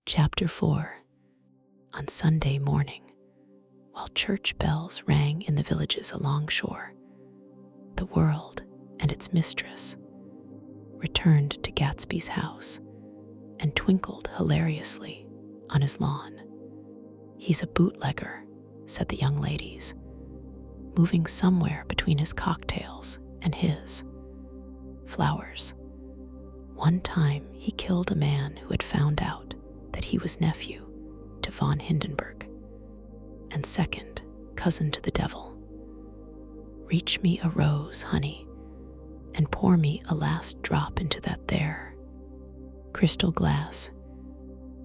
Chapter 4. On Sunday morning, while church bells rang in the villages along shore, the world and its mistress returned to Gatsby's house and twinkled hilariously on his lawn. "He's a bootlegger," said the young ladies, moving somewhere between his cocktails and his flowers. One time he killed a man who had found out that he was nephew to von Hindenburg and second cousin to the devil. "Reach me a rose, honey, and pour me a last drop into that there crystal glass."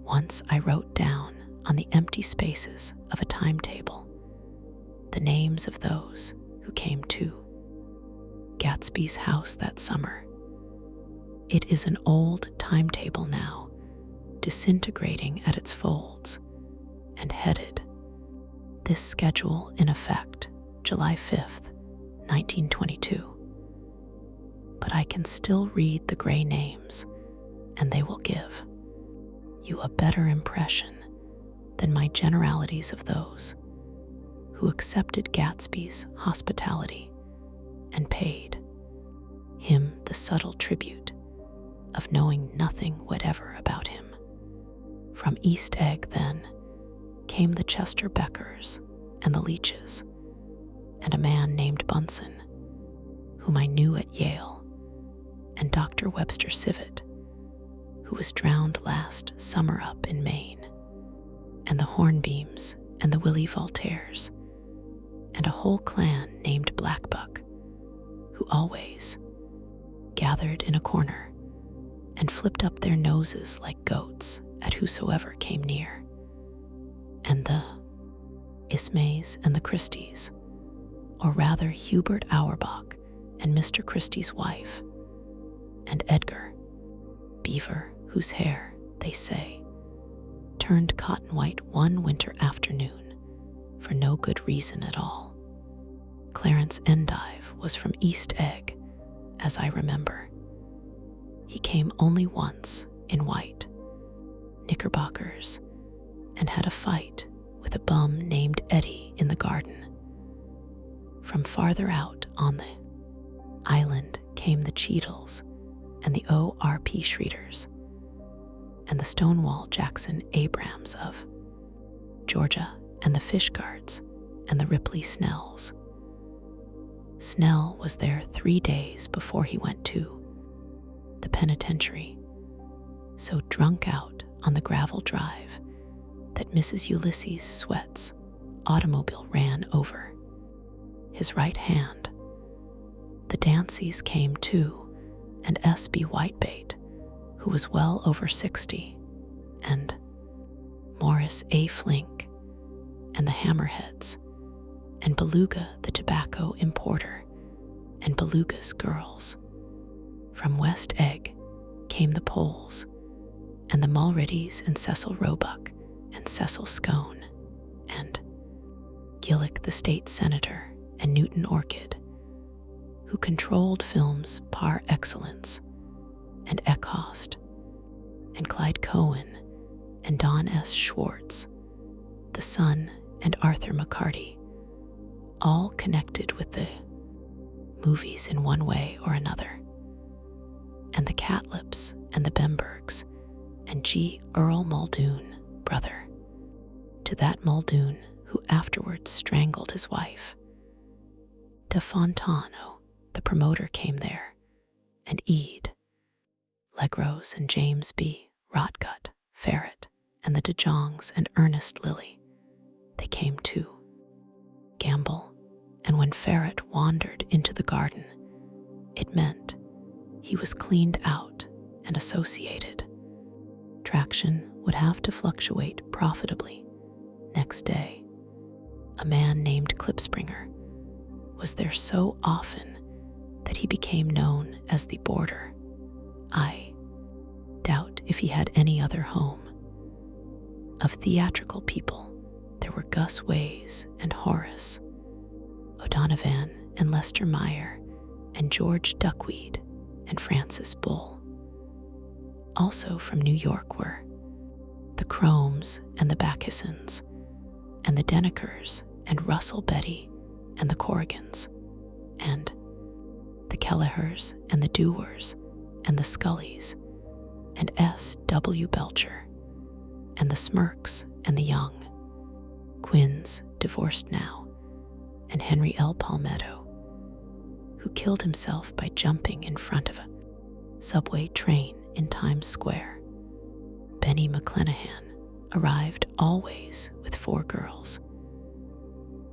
Once I wrote down on the empty spaces of a timetable the names of those who came to Gatsby's house that summer. It is an old timetable now, disintegrating at its folds, and headed, "This schedule in effect, July 5th, 1922. But I can still read the gray names, and they will give you a better impression than my generalities of those who accepted Gatsby's hospitality and paid him the subtle tribute of knowing nothing whatever about him. From East Egg, then, came the Chester Beckers and the Leaches, and a man named Bunsen, whom I knew at Yale, and Dr. Webster Civet, who was drowned last summer up in Maine, and the Hornbeams and the Willie Voltaires, and a whole clan named Blackbuck, who always gathered in a corner and flipped up their noses like goats at whosoever came near, and the Ismays and the Christies, or rather Hubert Auerbach and Mr. Christie's wife, and Edgar Beaver, whose hair, they say, turned cotton white one winter afternoon for no good reason at all. Clarence Endive was from East Egg, as I remember. He came only once in white knickerbockers and had a fight with a bum named Eddie in the garden. From farther out on the island came the Cheadles and the O.R.P. Schreeders and the Stonewall Jackson Abrams of Georgia and the Fishguards and the Ripley Snells. Snell was there 3 days before he went to the penitentiary, so drunk out on the gravel drive that Mrs. Ulysses Sweat's automobile ran over his right hand. The Danceys came too, and S.B. Whitebait, who was well over 60, and Morris A. Flink, and the Hammerheads, and Beluga the tobacco importer, and Beluga's girls. From West Egg came the Poles, and the Mulreadys and Cecil Roebuck, and Cecil Scone, and Gillick the state senator, and Newton Orchid, who controlled films par excellence, and Eckhost, and Clyde Cohen, and Don S. Schwartz, the son, and Arthur McCarty, all connected with the movies in one way or another, and the Catlips and the Bembergs, and G. Earl Muldoon, brother to that Muldoon who afterwards strangled his wife. De Fontano, the promoter, came there, and Ede, Legros and James B. Rotgut, Ferret, and the De Jongs and Ernest Lilly, they came too. Gamble, and when Ferret wandered into the garden, it meant he was cleaned out and associated. Traction would have to fluctuate profitably next day. A man named Klipspringer was there so often that he became known as the Boarder. I doubt if he had any other home. Of theatrical people, there were Gus Ways and Horace O'Donovan and Lester Meyer and George Duckweed and Francis Bull. Also from New York were the Cromes and the Bacchusons, and the Denekers and Russell Betty and the Corrigans, and the Kelleher's and the Dewars and the Scullys, and S.W. Belcher, and the Smirks and the Young, Quinn's, divorced now, and Henry L. Palmetto, who killed himself by jumping in front of a subway train in Times Square. Benny McClenahan arrived always with 4 girls.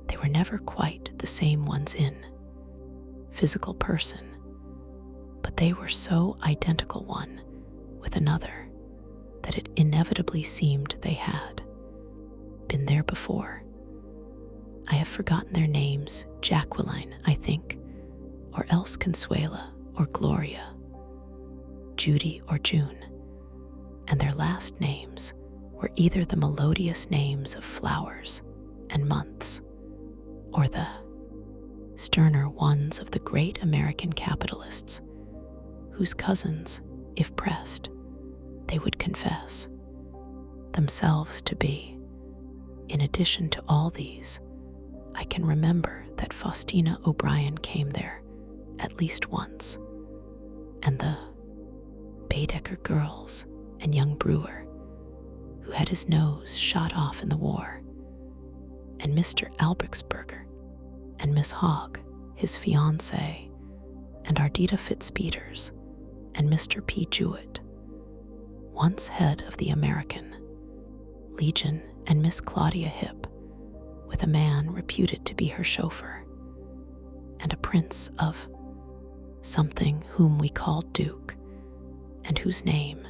They were never quite the same ones in physical person, but they were so identical one with another that it inevitably seemed they had been there before. I have forgotten their names, Jacqueline, I think, or else Consuela or Gloria, Judy or June, and their last names were either the melodious names of flowers and months, or the sterner ones of the great American capitalists, whose cousins, if pressed, they would confess themselves to be. In addition to all these, I can remember that Faustina O'Brien came there at least once, and the Baedeker girls and young Brewer, who had his nose shot off in the war, and Mr. Albrechtsberger, and Miss Hogg, his fiancée, and Ardita Fitzpeters, and Mr. P. Jewett, once head of the American Legion, and Miss Claudia Hip, with a man reputed to be her chauffeur, and a prince of something whom we called Duke, and whose name,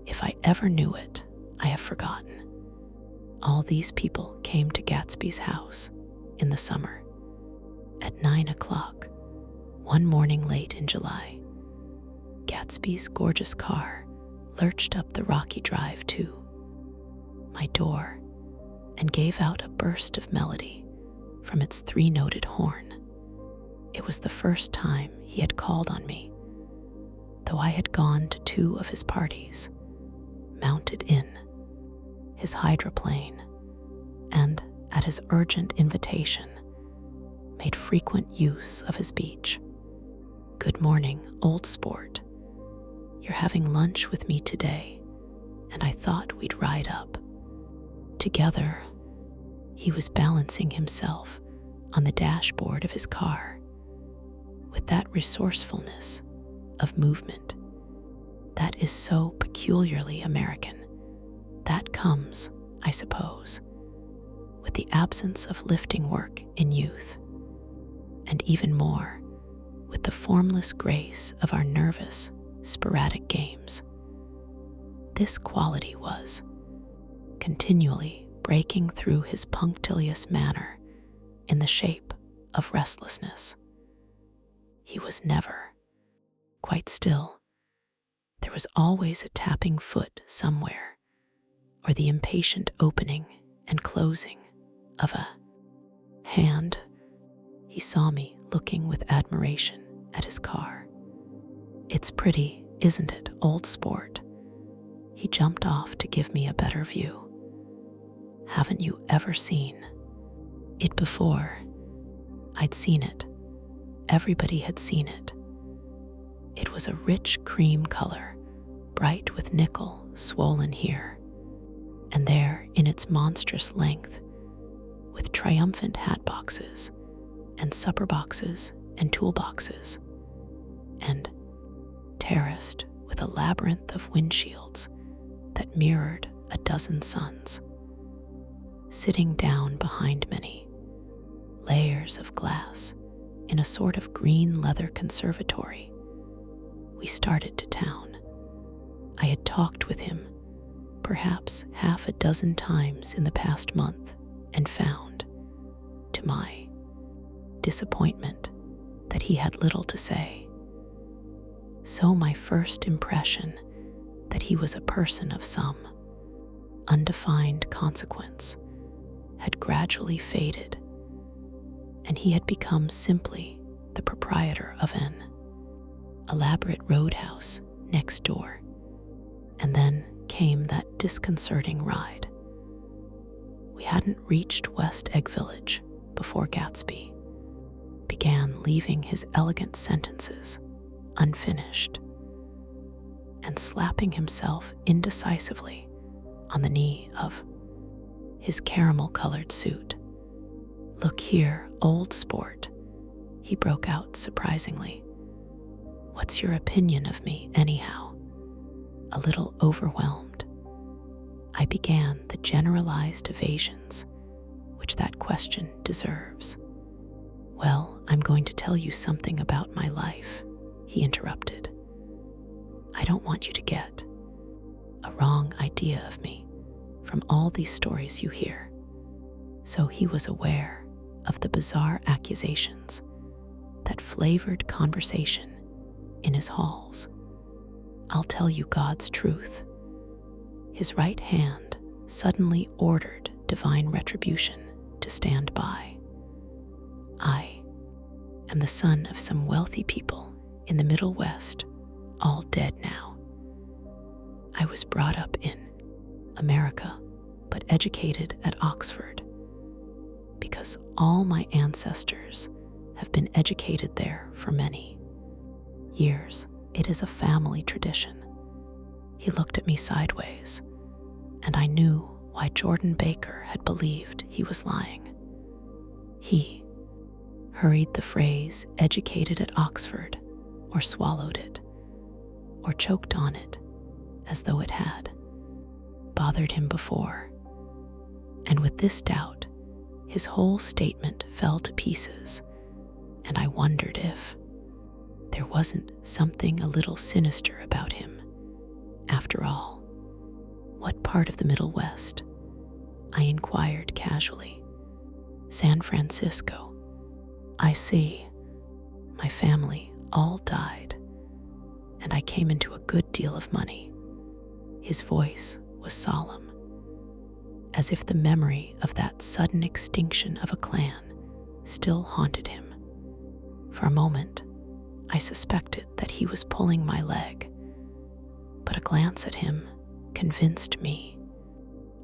if I ever knew it, I have forgotten. All these people came to Gatsby's house in the summer at 9 o'clock one morning late in July. Gatsby's gorgeous car lurched up the rocky drive to my door and gave out a burst of melody from its 3-noted horn. It was the first time he had called on me, though I had gone to 2 of his parties, mounted in his hydroplane, and, at his urgent invitation, made frequent use of his beach. "Good morning, old sport. You're having lunch with me today, and I thought we'd ride up together." He was balancing himself on the dashboard of his car with that resourcefulness of movement that is so peculiarly American, that comes, I suppose, with the absence of lifting work in youth, and even more with the formless grace of our nervous, sporadic games. This quality was continually breaking through his punctilious manner in the shape of restlessness. He was never quite still. There was always a tapping foot somewhere, or the impatient opening and closing of a hand. He saw me looking with admiration at his car. "It's pretty, isn't it, old sport?" He jumped off to give me a better view. "Haven't you ever seen it before?" I'd seen it. Everybody had seen it. It was a rich cream color, bright with nickel, swollen here and there in its monstrous length, with triumphant hat boxes and supper boxes and toolboxes, and terraced with a labyrinth of windshields that mirrored a dozen suns. Sitting down behind many layers of glass in a sort of green leather conservatory, we started to town. I had talked with him perhaps half a dozen times in the past month and found, to my disappointment, that he had little to say. So my first impression that he was a person of some undefined consequence had gradually faded, and he had become simply the proprietor of an elaborate roadhouse next door, and then came that disconcerting ride. We hadn't reached West Egg Village before Gatsby began leaving his elegant sentences unfinished and slapping himself indecisively on the knee of his caramel-colored suit. "Look here, old sport," he broke out surprisingly. "What's your opinion of me, anyhow?" A little overwhelmed, I began the generalized evasions which that question deserves. "Well, I'm going to tell you something about my life," he interrupted. "I don't want you to get a wrong idea of me from all these stories you hear." So he was aware of the bizarre accusations that flavored conversation in his halls. "I'll tell you God's truth." His right hand suddenly ordered divine retribution to stand by. "I am the son of some wealthy people in the Middle West, all dead now. I was brought up in America, but educated at Oxford, because all my ancestors have been educated there for many years. It is a family tradition." He looked at me sideways, and I knew why Jordan Baker had believed he was lying. He hurried the phrase "educated at Oxford," or swallowed it, or choked on it as though it had bothered him before. And with this doubt, his whole statement fell to pieces, and I wondered if there wasn't something a little sinister about him, after all. "What part of the Middle West?" I inquired casually. "San Francisco." "I see. My family all died, and I came into a good deal of money." His voice was solemn, as if the memory of that sudden extinction of a clan still haunted him. For a moment, I suspected that he was pulling my leg, but a glance at him convinced me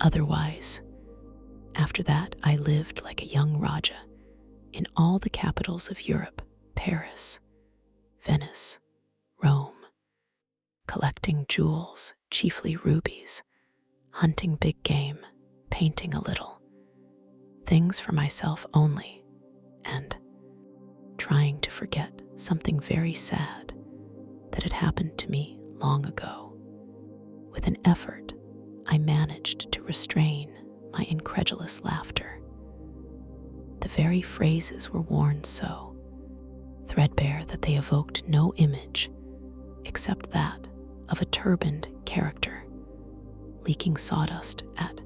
otherwise. After that, I lived like a young Raja in all the capitals of Europe: Paris, Venice, Rome, collecting jewels, chiefly rubies, hunting big game, painting a little, things for myself only, and trying to forget something very sad that had happened to me long ago. With an effort, I managed to restrain my incredulous laughter. The very phrases were worn so threadbare that they evoked no image except that of a turbaned character leaking sawdust at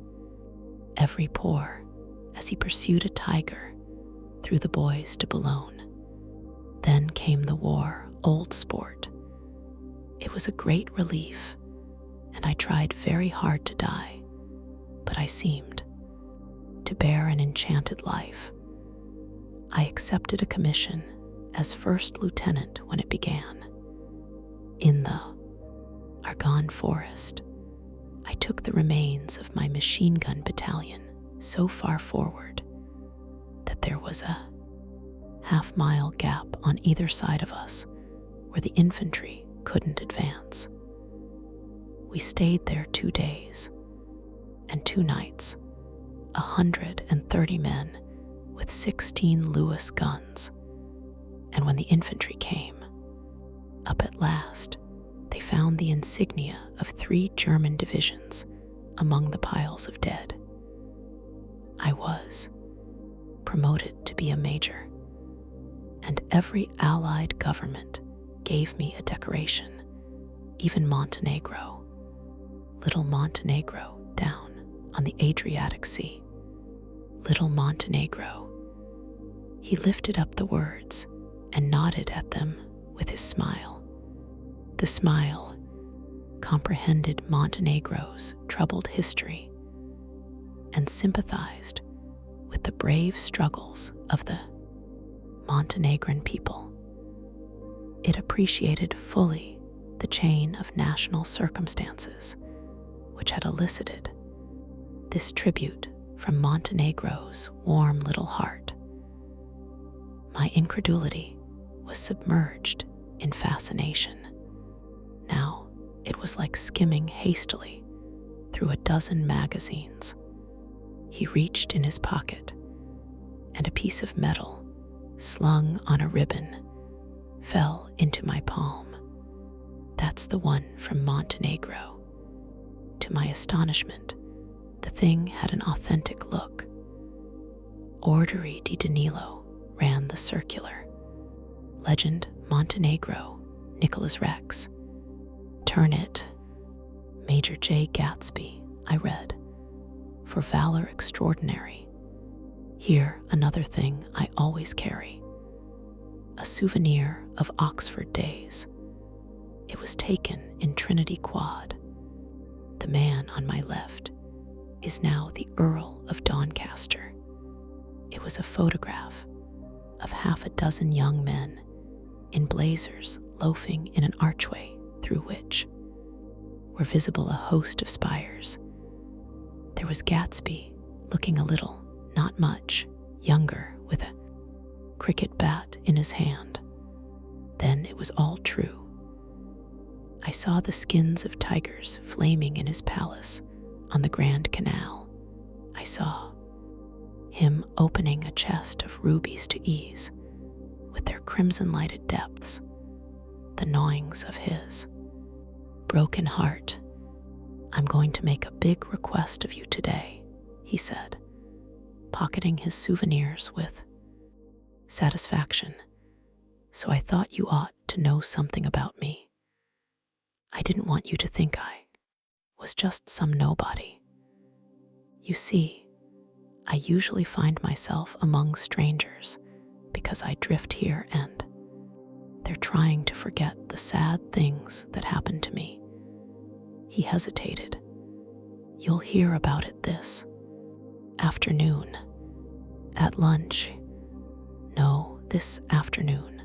every pore as he pursued a tiger through the Bois de Boulogne. Then came the war, old sport. It was a great relief, and I tried very hard to die, but I seemed to bear an enchanted life. I accepted a commission as first lieutenant when it began. In the Argonne Forest, I took the remains of my machine gun battalion so far forward that there was a half-mile gap on either side of us where the infantry couldn't advance. We stayed there 2 days and 2 nights, 130 men with 16 Lewis guns, and when the infantry came up at last, they found the insignia of 3 German divisions among the piles of dead. I was promoted to be a major, and every Allied government gave me a decoration, even Montenegro, little Montenegro down on the Adriatic Sea. Little Montenegro. He lifted up the words and nodded at them with his smile. The smile comprehended Montenegro's troubled history and sympathized with the brave struggles of the Montenegrin people. It appreciated fully the chain of national circumstances which had elicited this tribute from Montenegro's warm little heart. My incredulity was submerged in fascination. Now it was like skimming hastily through a dozen magazines. He reached in his pocket, and a piece of metal slung on a ribbon fell into my palm. That's the one from Montenegro. To my astonishment, the thing had an authentic look. Ordere di Danilo ran the circular. Legend Montenegro, Nicholas Rex. Turn it. Major J. Gatsby, I read. For valor extraordinary. Here another thing I always carry. A souvenir of Oxford days. It was taken in Trinity Quad. The man on my left is now the Earl of Doncaster. It was a photograph of half a dozen young men in blazers loafing in an archway through which were visible a host of spires. There was Gatsby, looking a little, not much, younger, with a cricket bat in his hand. Then it was all true. I saw the skins of tigers flaming in his palace on the Grand Canal. I saw him opening a chest of rubies to ease, with their crimson-lighted depths, the gnawings of his broken heart. I'm going to make a big request of you today, he said, pocketing his souvenirs with satisfaction. So I thought you ought to know something about me. I didn't want you to think I was just some nobody. You see, I usually find myself among strangers because I drift here and they're trying to forget the sad things that happened to me. He hesitated. You'll hear about it this afternoon. At lunch. No, this afternoon.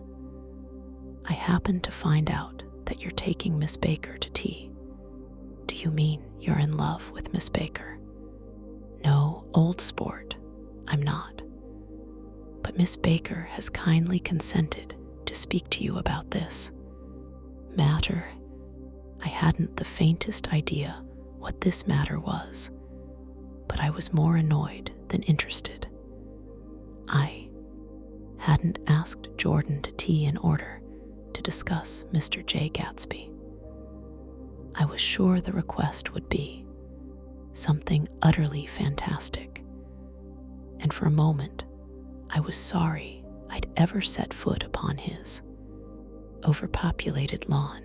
I happened to find out that you're taking Miss Baker to tea. Do you mean you're in love with Miss Baker? No, old sport, I'm not. But Miss Baker has kindly consented to speak to you about this matter. I hadn't the faintest idea what this matter was, but I was more annoyed than interested. I hadn't asked Jordan to tea in order to discuss Mr. J. Gatsby. I was sure the request would be something utterly fantastic, and for a moment I was sorry I'd ever set foot upon his overpopulated lawn.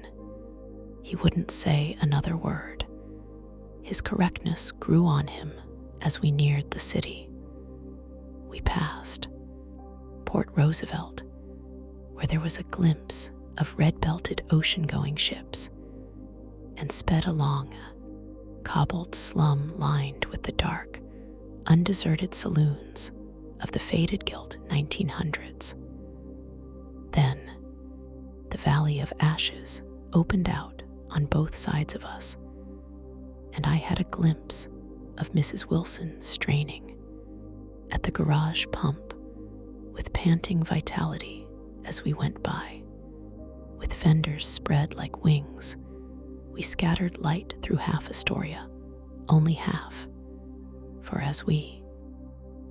He wouldn't say another word. His correctness grew on him as we neared the city. We passed Port Roosevelt, where there was a glimpse of red-belted ocean-going ships, and sped along a cobbled slum lined with the dark, undeserted saloons of the faded-gilt 1900s. Then, the Valley of Ashes opened out on both sides of us, and I had a glimpse of Mrs. Wilson straining at the garage pump with panting vitality as we went by. With fenders spread like wings, we scattered light through half Astoria, only half, for as we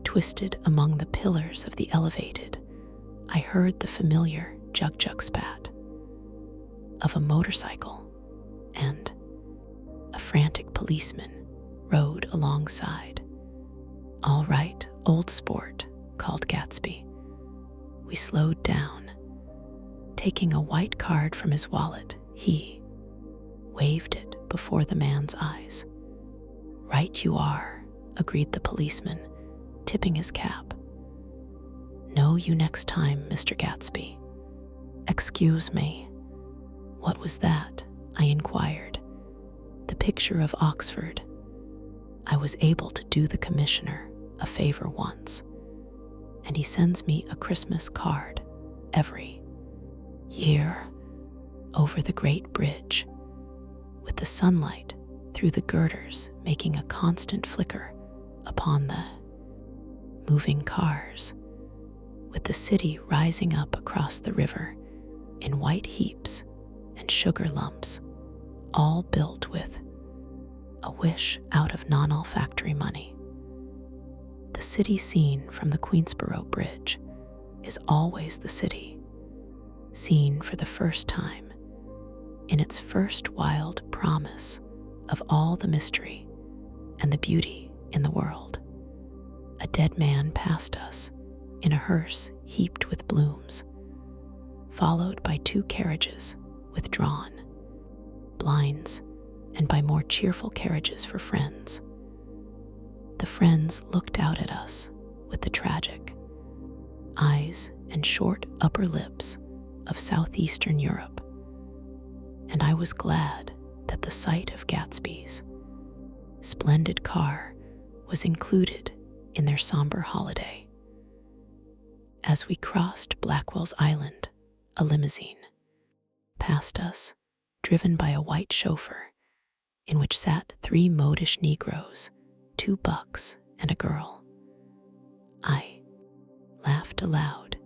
twisted among the pillars of the elevated, I heard the familiar jug-jug spat of a motorcycle, and a frantic policeman rode alongside. All right, old sport, called Gatsby. We slowed down. Taking a white card from his wallet, he waved it before the man's eyes. Right you are, agreed the policeman, tipping his cap. Know you next time, Mr. Gatsby. Excuse me. What was that? I inquired. The picture of Oxford. I was able to do the commissioner a favor once, and he sends me a Christmas card every year over the great bridge, with the sunlight through the girders, making a constant flicker upon the moving cars, with the city rising up across the river in white heaps and sugar lumps, all built with a wish out of non-olfactory money. The city seen from the Queensborough Bridge is always the city, seen for the first time, in its first wild promise of all the mystery and the beauty in the world. A dead man passed us in a hearse heaped with blooms, followed by 2 carriages with drawn blinds and by more cheerful carriages for friends. The friends looked out at us with the tragic eyes and short upper lips of southeastern Europe, and I was glad that the sight of Gatsby's splendid car was included in their somber holiday. As we crossed Blackwell's Island, a limousine passed us, driven by a white chauffeur, in which sat 3 modish Negroes, 2 bucks, and a girl. I laughed aloud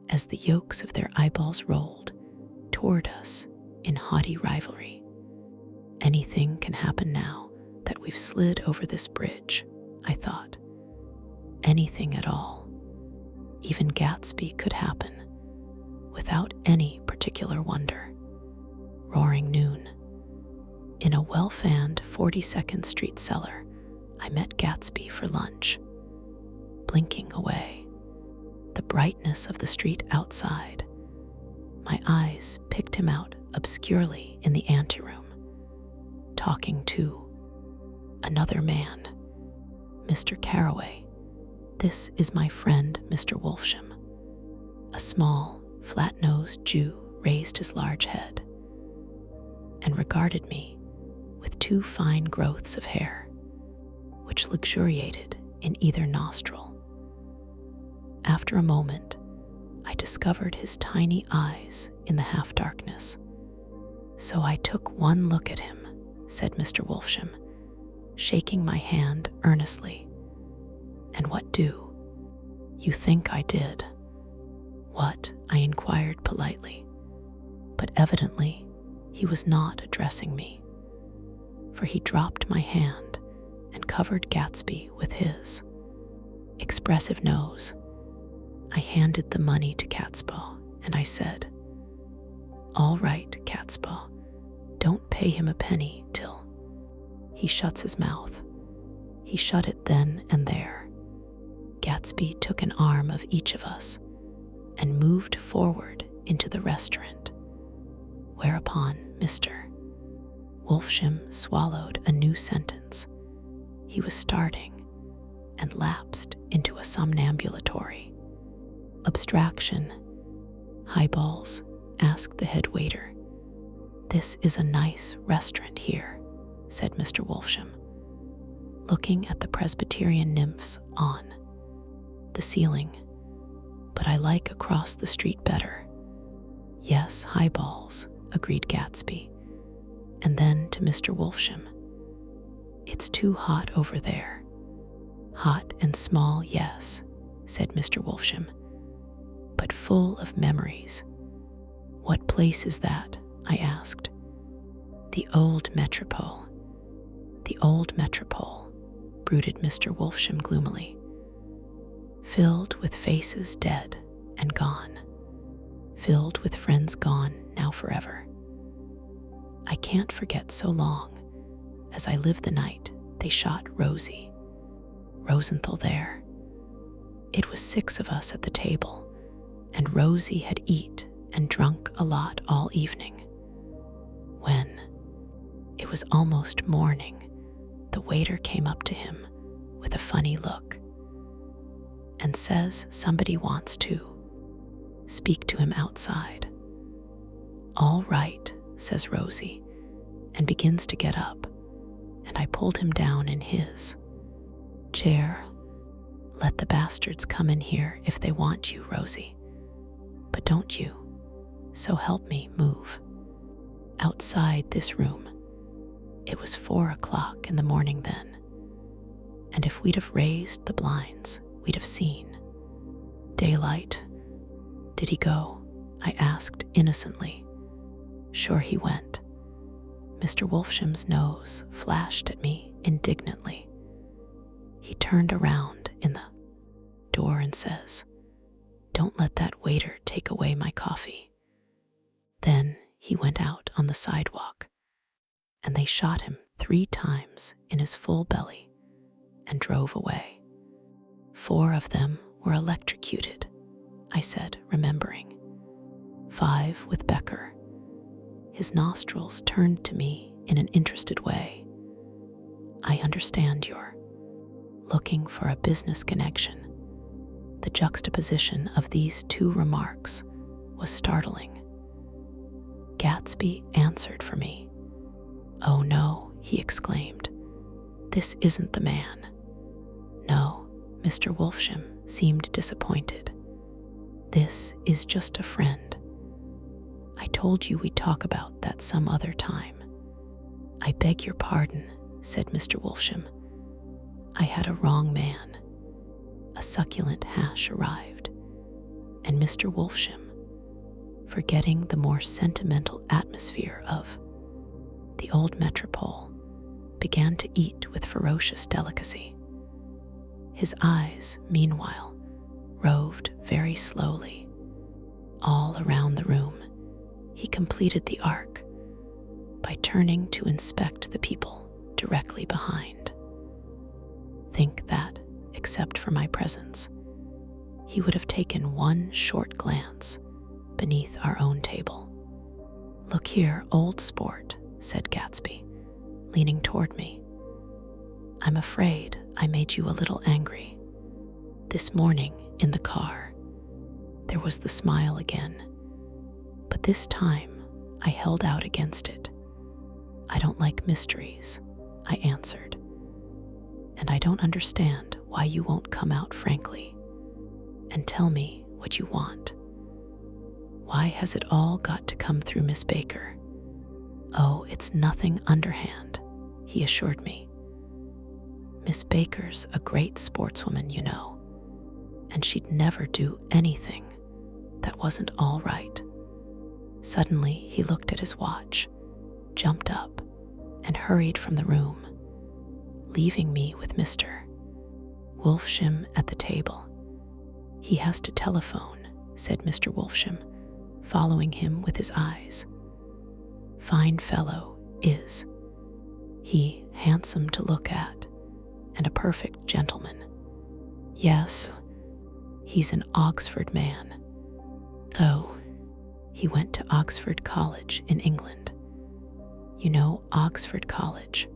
as the yolks of their eyeballs rolled toward us in haughty rivalry. Anything can happen now that we've slid over this bridge, I thought. Anything at all. Even Gatsby could happen, without any particular wonder. Roaring noon. In a well-fanned 42nd Street cellar, I met Gatsby for lunch. Blinking away, the brightness of the street outside, my eyes picked him out obscurely in the anteroom, talking to another man. Mr. Carroway, this is my friend Mr. Wolfsham. A small, flat-nosed Jew raised his large head and regarded me with 2 fine growths of hair, which luxuriated in either nostril. After a moment, I discovered his tiny eyes in the half-darkness. So I took one look at him, said Mr. Wolfsham, shaking my hand earnestly. And what do you think I did? What? I inquired politely, but evidently he was not addressing me, for he dropped my hand and covered Gatsby with his expressive nose. I handed the money to Catspaw, and I said, "All right, Catspaw, don't pay him a penny till he shuts his mouth." He shut it then and there. Gatsby took an arm of each of us and moved forward into the restaurant, whereupon Mr. Wolfsham swallowed a new sentence. He was starting and lapsed into a somnambulatory abstraction. "Highballs?" asked the head waiter. "This is a nice restaurant here," said Mr. Wolfsham, looking at the Presbyterian nymphs on the ceiling, "but I like across the street better." "Yes, highballs," agreed Gatsby, and then to Mr. Wolfsham, "It's too hot over there." "Hot and small, yes," said Mr. Wolfsham, "but full of memories." "What place is that?" I asked. "The old Metropole." "The old Metropole," brooded Mr. Wolfsham gloomily, "filled with faces dead and gone, filled with friends gone now forever. I can't forget so long as I live the night they shot Rosenthal there. It was 6 of us at the table, and Rosie had eat and drunk a lot all evening. When it was almost morning, the waiter came up to him with a funny look and says somebody wants to speak to him outside. "All right," says Rosie, and begins to get up, and I pulled him down in his chair. "Let the bastards come in here if they want you, Rosie, but don't you, so help me, move outside this room." It was 4 o'clock in the morning then, and if we'd have raised the blinds, we'd have seen daylight. Did he go? I asked innocently. Sure he went. Mr. Wolfsham's nose flashed at me indignantly. He turned around in the door and says, "Don't let that waiter take away my coffee." Then he went out on the sidewalk, and they shot him 3 times in his full belly and drove away. 4 of them were electrocuted, I said, remembering. 5 with Becker. His nostrils turned to me in an interested way. I understand you're looking for a business connection. The juxtaposition of these 2 remarks was startling. Gatsby answered for me. "Oh no," he exclaimed. "This isn't the man." No, Mr. Wolfsham seemed disappointed. "This is just a friend. I told you we'd talk about that some other time." "I beg your pardon," said Mr. Wolfsham. "I had a wrong man." A succulent hash arrived, and Mr. Wolfsham, forgetting the more sentimental atmosphere of the old metropole, began to eat with ferocious delicacy. His eyes, meanwhile, roved very slowly. All around the room, he completed the arc by turning to inspect the people directly behind. Think that, except for my presence, he would have taken one short glance beneath our own table. "Look here, old sport," said Gatsby, leaning toward me. "I'm afraid I made you a little angry. This morning in the car, there was the smile again, but this time I held out against it. I don't like mysteries," I answered, "and I don't understand why you won't come out frankly and tell me what you want. Why has it all got to come through Miss Baker?" "Oh, it's nothing underhand," he assured me. "Miss Baker's a great sportswoman, you know, and she'd never do anything that wasn't all right." Suddenly he looked at his watch, jumped up, and hurried from the room, leaving me with Mr. Wolfsham at the table. "He has to telephone," said Mr. Wolfsham, following him with his eyes. "Fine fellow, is he, handsome to look at, and a perfect gentleman?" "Yes, he's an Oxford man." "Oh, he went to Oxford College in England. You know Oxford College?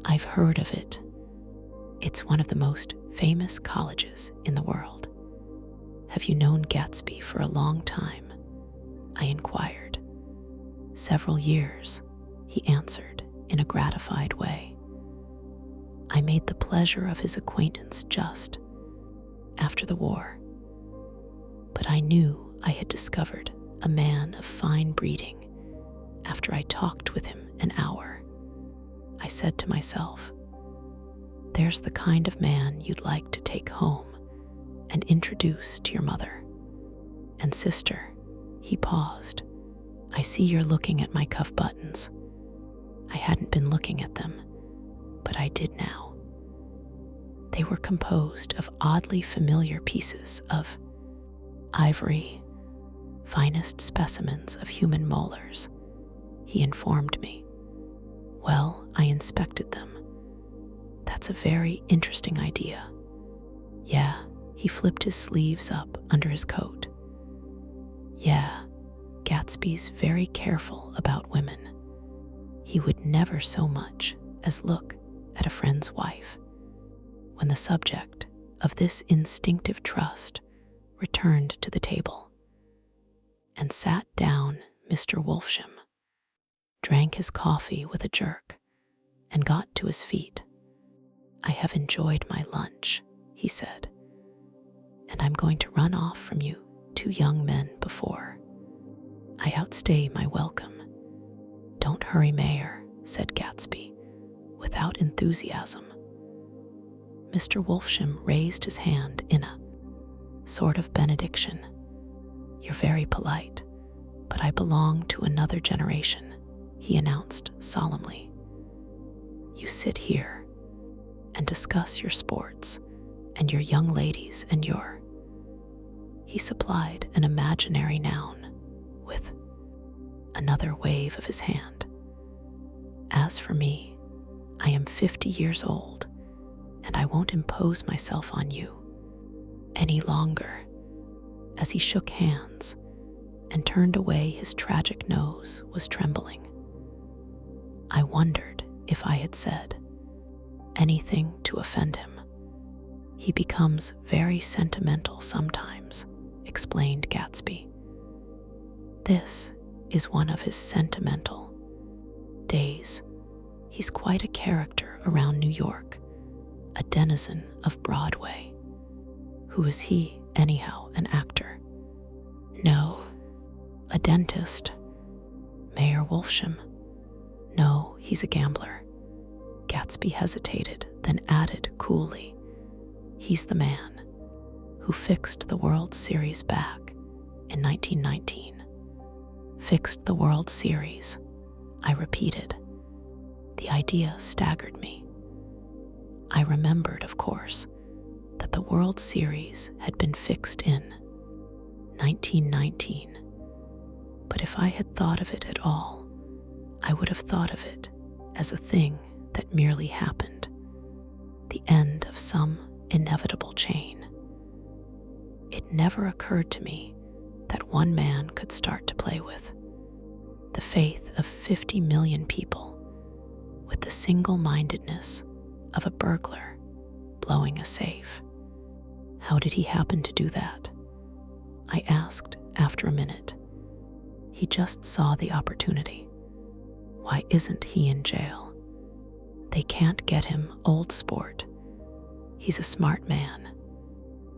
I've heard of it. It's one of the most famous colleges in the world." "Have you known Gatsby for a long time?" I inquired. "Several years," he answered in a gratified way. "I made the pleasure of his acquaintance just after the war, but I knew I had discovered a man of fine breeding after I talked with him an hour. I said to myself, there's the kind of man you'd like to take home and introduce to your mother and sister." He paused. "I see you're looking at my cuff buttons." I hadn't been looking at them, but I did now. They were composed of oddly familiar pieces of ivory, finest specimens of human molars, he informed me. Well, I inspected them. "That's a very interesting idea." "Yeah," he flipped his sleeves up under his coat. "Yeah, Gatsby's very careful about women. He would never so much as look at a friend's wife." When the subject of this instinctive trust returned to the table and sat down, Mr. Wolfsham drank his coffee with a jerk and got to his feet. "I have enjoyed my lunch," he said, "and I'm going to run off from you 2 young men before I outstay my welcome. Don't hurry, Mayor," said Gatsby, without enthusiasm. Mr. Wolfsham raised his hand in a sort of benediction. "You're very polite, but I belong to another generation," he announced solemnly. "You sit here and discuss your sports and your young ladies and your—" He supplied an imaginary noun with another wave of his hand. "As for me, I am 50 years old, and I won't impose myself on you any longer." As he shook hands and turned away, his tragic nose was trembling. I wondered if I had said anything to offend him. "He becomes very sentimental sometimes," explained Gatsby. "This is one of his sentimental days. He's quite a character around New York, a denizen of Broadway." "Who is he, anyhow, an actor?" "No." "A dentist?" "Mayor Wolfsham?" "No, he's a gambler." Gatsby hesitated, then added coolly, "He's the man who fixed the World Series back in 1919. "Fixed the World Series," I repeated. The idea staggered me. I remembered, of course, that the World Series had been fixed in 1919. But if I had thought of it at all, I would have thought of it as a thing that merely happened, the end of some inevitable chain. It never occurred to me that one man could start to play with the faith of 50 million people with the single-mindedness of a burglar blowing a safe. How did he happen to do that? I asked after a minute. He just saw the opportunity. Why isn't he in jail? They can't get him, old sport. He's a smart man.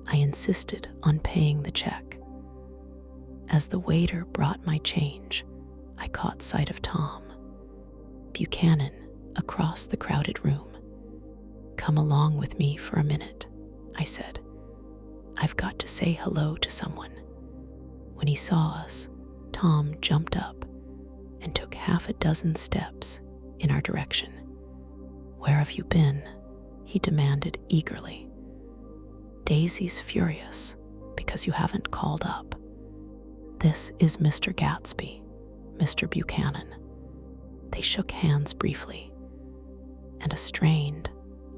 I insisted on paying the check. As the waiter brought my change, I caught sight of Tom Buchanan across the crowded room. "Come along with me for a minute," I said. "I've got to say hello to someone." When he saw us, Tom jumped up and took half a dozen steps in our direction. "Where have you been?" he demanded eagerly. "Daisy's furious because you haven't called up. This is Mr. Gatsby, Mr. Buchanan." They shook hands briefly, and a strained,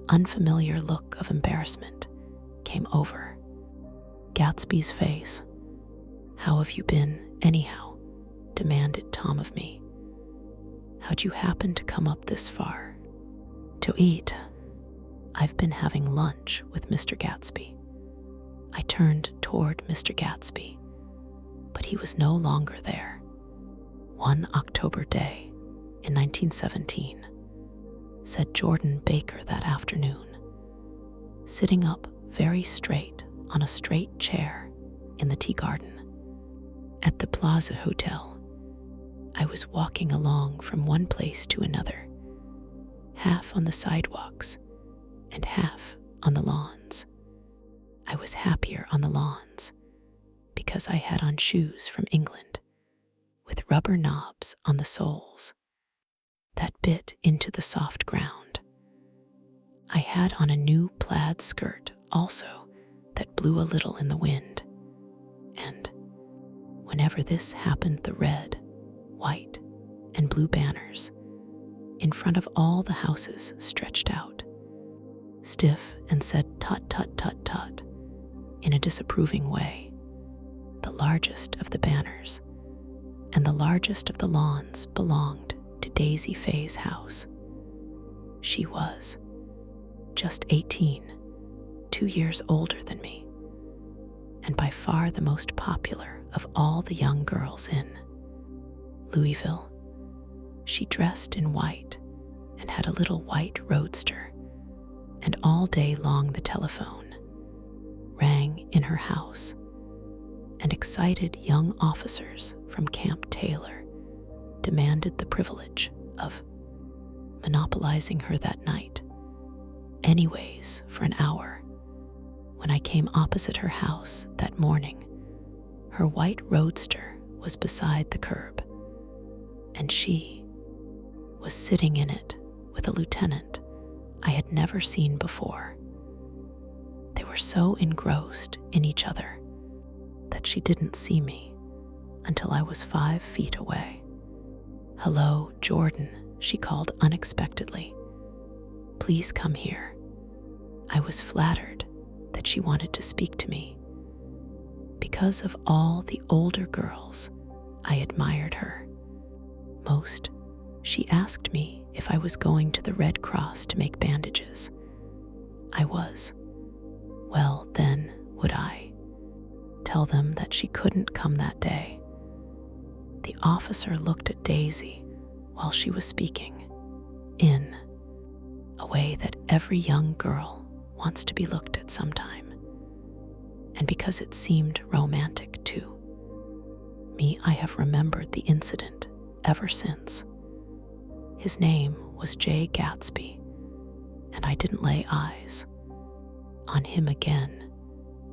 unfamiliar look of embarrassment came over Gatsby's face. "How have you been, anyhow?" demanded Tom of me. "How'd you happen to come up this far?" "To eat. I've been having lunch with Mr. Gatsby." I turned toward Mr. Gatsby, but he was no longer there. "One October day in 1917, said Jordan Baker that afternoon, sitting up very straight on a straight chair in the tea garden at the Plaza Hotel. I was walking along from one place to another, half on the sidewalks and half on the lawns. I was happier on the lawns because I had on shoes from England with rubber knobs on the soles that bit into the soft ground. I had on a new plaid skirt also that blew a little in the wind, and whenever this happened, the red, white, and blue banners in front of all the houses stretched out, stiff, and said tut tut tut tut in a disapproving way. The largest of the banners and the largest of the lawns belonged to Daisy Faye's house. She was just 18, 2 years older than me, and by far the most popular of all the young girls in Louisville. She dressed in white and had a little white roadster, and all day long the telephone rang in her house, and excited young officers from Camp Taylor demanded the privilege of monopolizing her that night. Anyways, for an hour. When I came opposite her house that morning, her white roadster was beside the curb, and she was sitting in it with a lieutenant I had never seen before. They were so engrossed in each other that she didn't see me until I was 5 feet away. "Hello, Jordan," she called unexpectedly. "Please come here." I was flattered that she wanted to speak to me. Because of all the older girls, I admired her most. She asked me if I was going to the Red Cross to make bandages. I was. Well, then, would I tell them that she couldn't come that day? The officer looked at Daisy while she was speaking, in a way that every young girl wants to be looked at sometime. And because it seemed romantic too. I have remembered the incident ever since. His name was Gatsby, and I didn't lay eyes on him again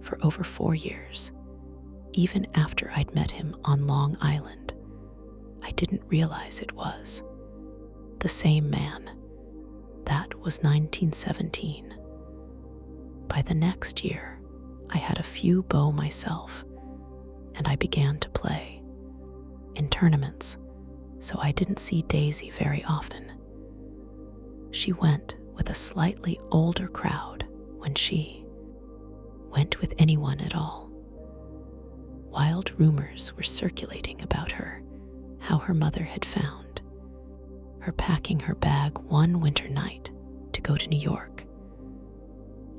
for over 4 years. Even after I'd met him on Long Island, I didn't realize it was the same man. That was 1917. By the next year, I had a few beaux myself, and I began to play in tournaments, so I didn't see Daisy very often. She went with a slightly older crowd when she went with anyone at all. Wild rumors were circulating about her, how her mother had found her packing her bag one winter night to go to New York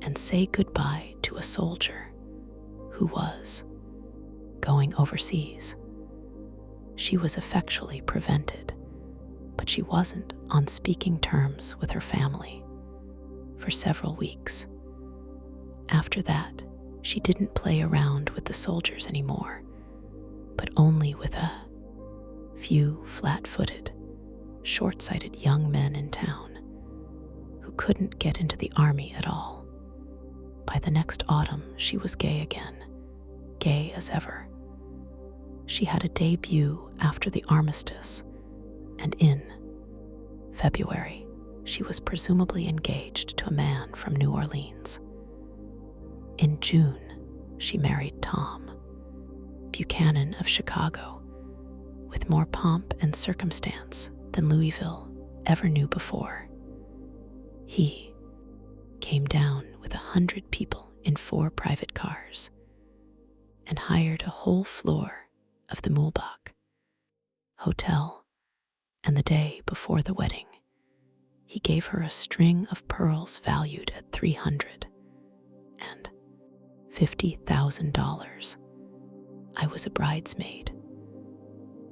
and say goodbye to a soldier who was going overseas. She was effectually prevented, but she wasn't on speaking terms with her family for several weeks. After that, she didn't play around with the soldiers anymore, but only with a few flat-footed, short-sighted young men in town who couldn't get into the army at all. By the next autumn, she was gay again, gay as ever. She had a debut after the armistice, and in February, she was presumably engaged to a man from New Orleans. In June, she married Tom Buchanan of Chicago, with more pomp and circumstance than Louisville ever knew before. He came down with 100 people in 4 private cars and hired a whole floor of the Mulbach Hotel, and the day before the wedding, he gave her a string of pearls valued at $350,000. I was a bridesmaid.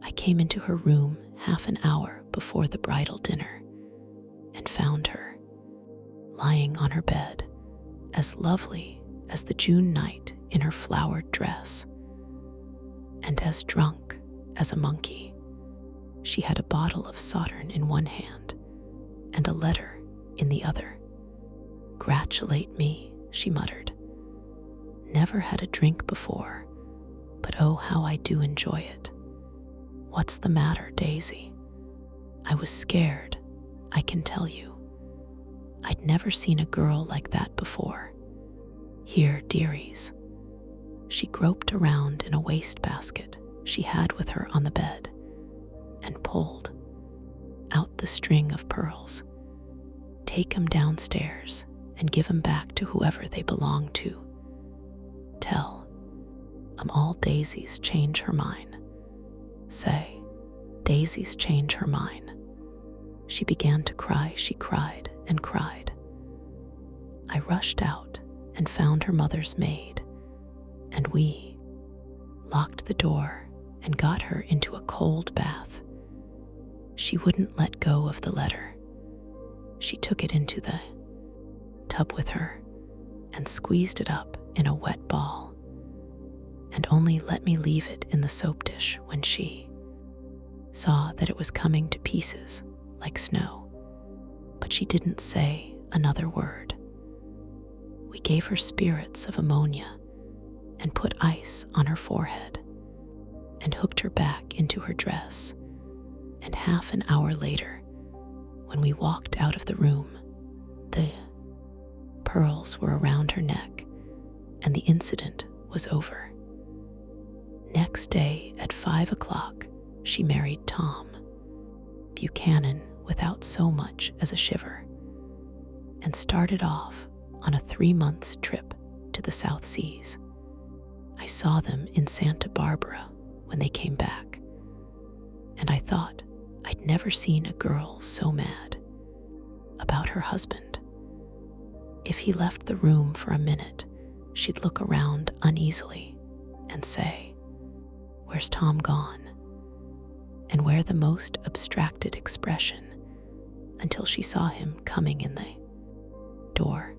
I came into her room half an hour before the bridal dinner and found her lying on her bed, as lovely as the June night in her flowered dress, and as drunk as a monkey. She had a bottle of Sauterne in one hand and a letter in the other. "Gratulate me," she muttered. "Never had a drink before, but oh, how I do enjoy it. What's the matter, Daisy?" I was scared, I can tell you. I'd never seen a girl like that before. "Here, dearies." She groped around in a wastebasket she had with her on the bed and pulled out the string of pearls. "Take 'em downstairs and give 'em back to whoever they belong to. Tell 'em all Daisy's change her mind. Say, Daisy's change her mind." She began to cry. She cried and cried. I rushed out and found her mother's maid, and we locked the door and got her into a cold bath. She wouldn't let go of the letter. She took it into the tub with her and squeezed it up in a wet ball, and only let me leave it in the soap dish when she saw that it was coming to pieces like snow. but she didn't say another word. We gave her spirits of ammonia and put ice on her forehead and hooked her back into her dress. And half an hour later, when we walked out of the room, the pearls were around her neck and the incident was over. Next day at 5 o'clock, she married Tom Buchanan without so much as a shiver, and started off on a 3-month trip to the South Seas. I saw them in Santa Barbara when they came back, and I thought I'd never seen a girl so mad about her husband. If he left the room for a minute, she'd look around uneasily and say, "Where's Tom gone?" and wear the most abstracted expression until she saw him coming in the door.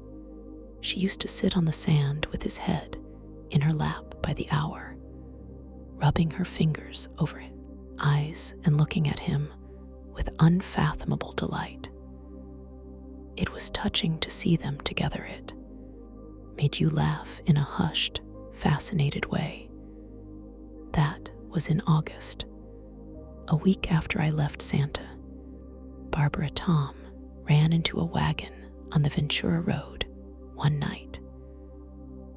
She used to sit on the sand with his head in her lap by the hour, rubbing her fingers over his eyes and looking at him with unfathomable delight. It was touching to see them together. It made you laugh in a hushed, fascinated way. That was in August. A week after I left Santa Barbara, Tom ran into a wagon on the Ventura Road one night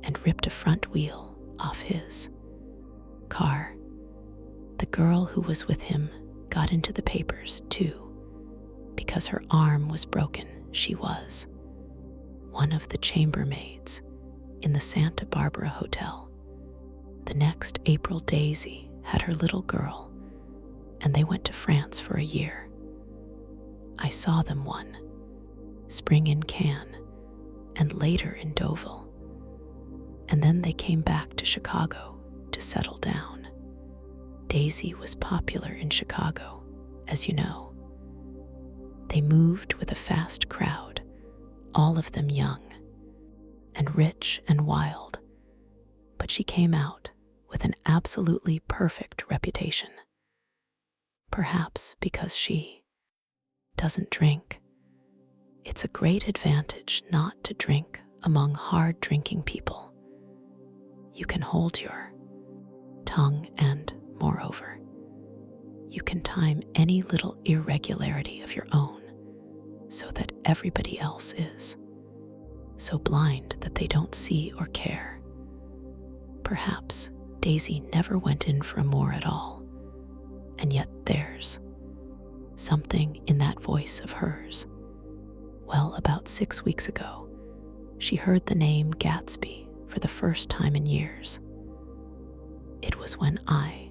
and ripped a front wheel off his car. The girl who was with him got into the papers too, because her arm was broken. She was one of the chambermaids in the Santa Barbara Hotel. The next April, Daisy had her little girl, and they went to France for a year. I saw them one spring in Cannes and later in Deauville, and then they came back to Chicago to settle down. Daisy was popular in Chicago, as you know. They moved with a fast crowd, all of them young and rich and wild, but she came out with an absolutely perfect reputation. Perhaps because she doesn't drink. It's a great advantage not to drink among hard-drinking people. You can hold your tongue and, moreover, you can time any little irregularity of your own so that everybody else is so blind that they don't see or care. Perhaps Daisy never went in for amour at all, and yet there's something in that voice of hers. Well, about 6 weeks ago, she heard the name Gatsby for the first time in years. It was when I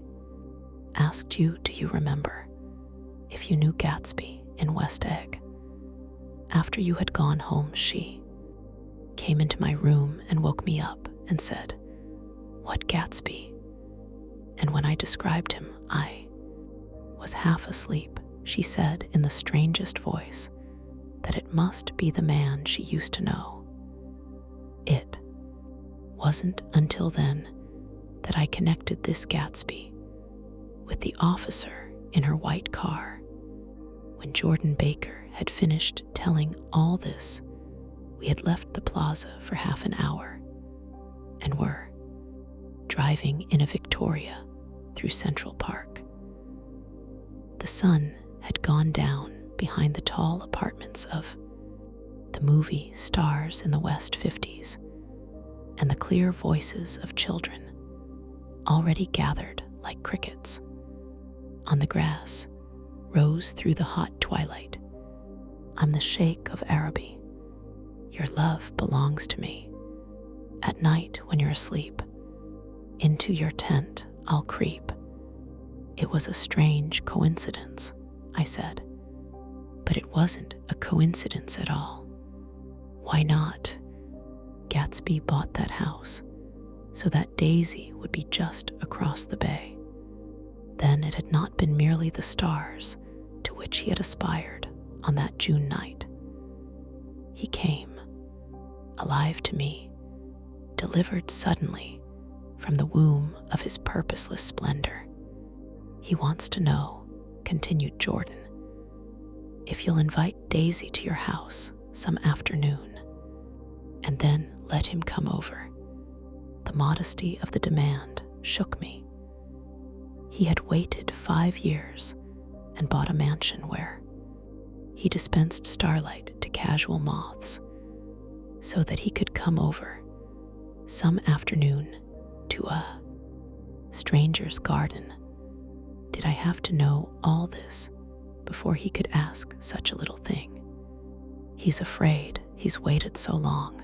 asked you, do you remember, if you knew Gatsby in West Egg. After you had gone home, she came into my room and woke me up and said, "What Gatsby?" And when I described him, I was half asleep. She said in the strangest voice that it must be the man she used to know. It wasn't until then that I connected this Gatsby with the officer in her white car. When Jordan Baker had finished telling all this, we had left the plaza for half an hour and were driving in a Victoria through Central Park. The sun had gone down behind the tall apartments of the movie stars in the West 50s, and the clear voices of children already gathered like crickets on the grass rose through the hot twilight. I'm the Sheikh of Araby. Your love belongs to me. At night when you're asleep, into your tent I'll creep. It was a strange coincidence, I said, but it wasn't a coincidence at all. Why not? Gatsby bought that house so that Daisy would be just across the bay. Then it had not been merely the stars to which he had aspired on that June night. He came, alive to me, delivered suddenly from the womb of his purposeless splendor. He wants to know, continued Jordan, if you'll invite Daisy to your house some afternoon, and then let him come over." The modesty of the demand shook me. He had waited 5 years and bought a mansion where he dispensed starlight to casual moths so that he could come over some afternoon to a stranger's garden. Did I have to know all this before he could ask such a little thing? He's afraid he's waited so long.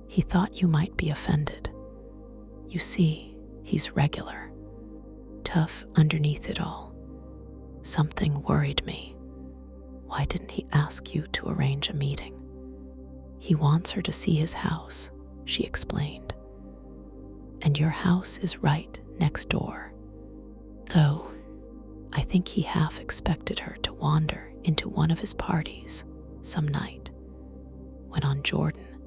He thought you might be offended. You see, he's regular, tough underneath it all. Something worried me. Why didn't he ask you to arrange a meeting? He wants her to see his house, she explained. And your house is right next door. Oh, I think he half expected her to wander into one of his parties some night, went on Jordan,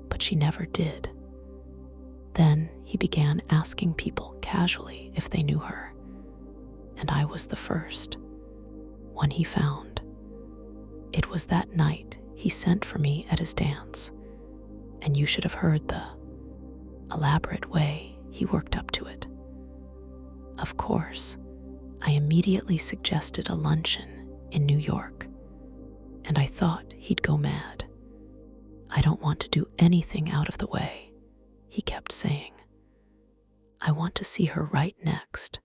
but she never did. Then he began asking people casually if they knew her, and I was the first one he found. It was that night he sent for me at his dance, and you should have heard the elaborate way he worked up to it. Of course, I immediately suggested a luncheon in New York, and I thought he'd go mad. "I don't want to do anything out of the way," he kept saying. "I want to see her right next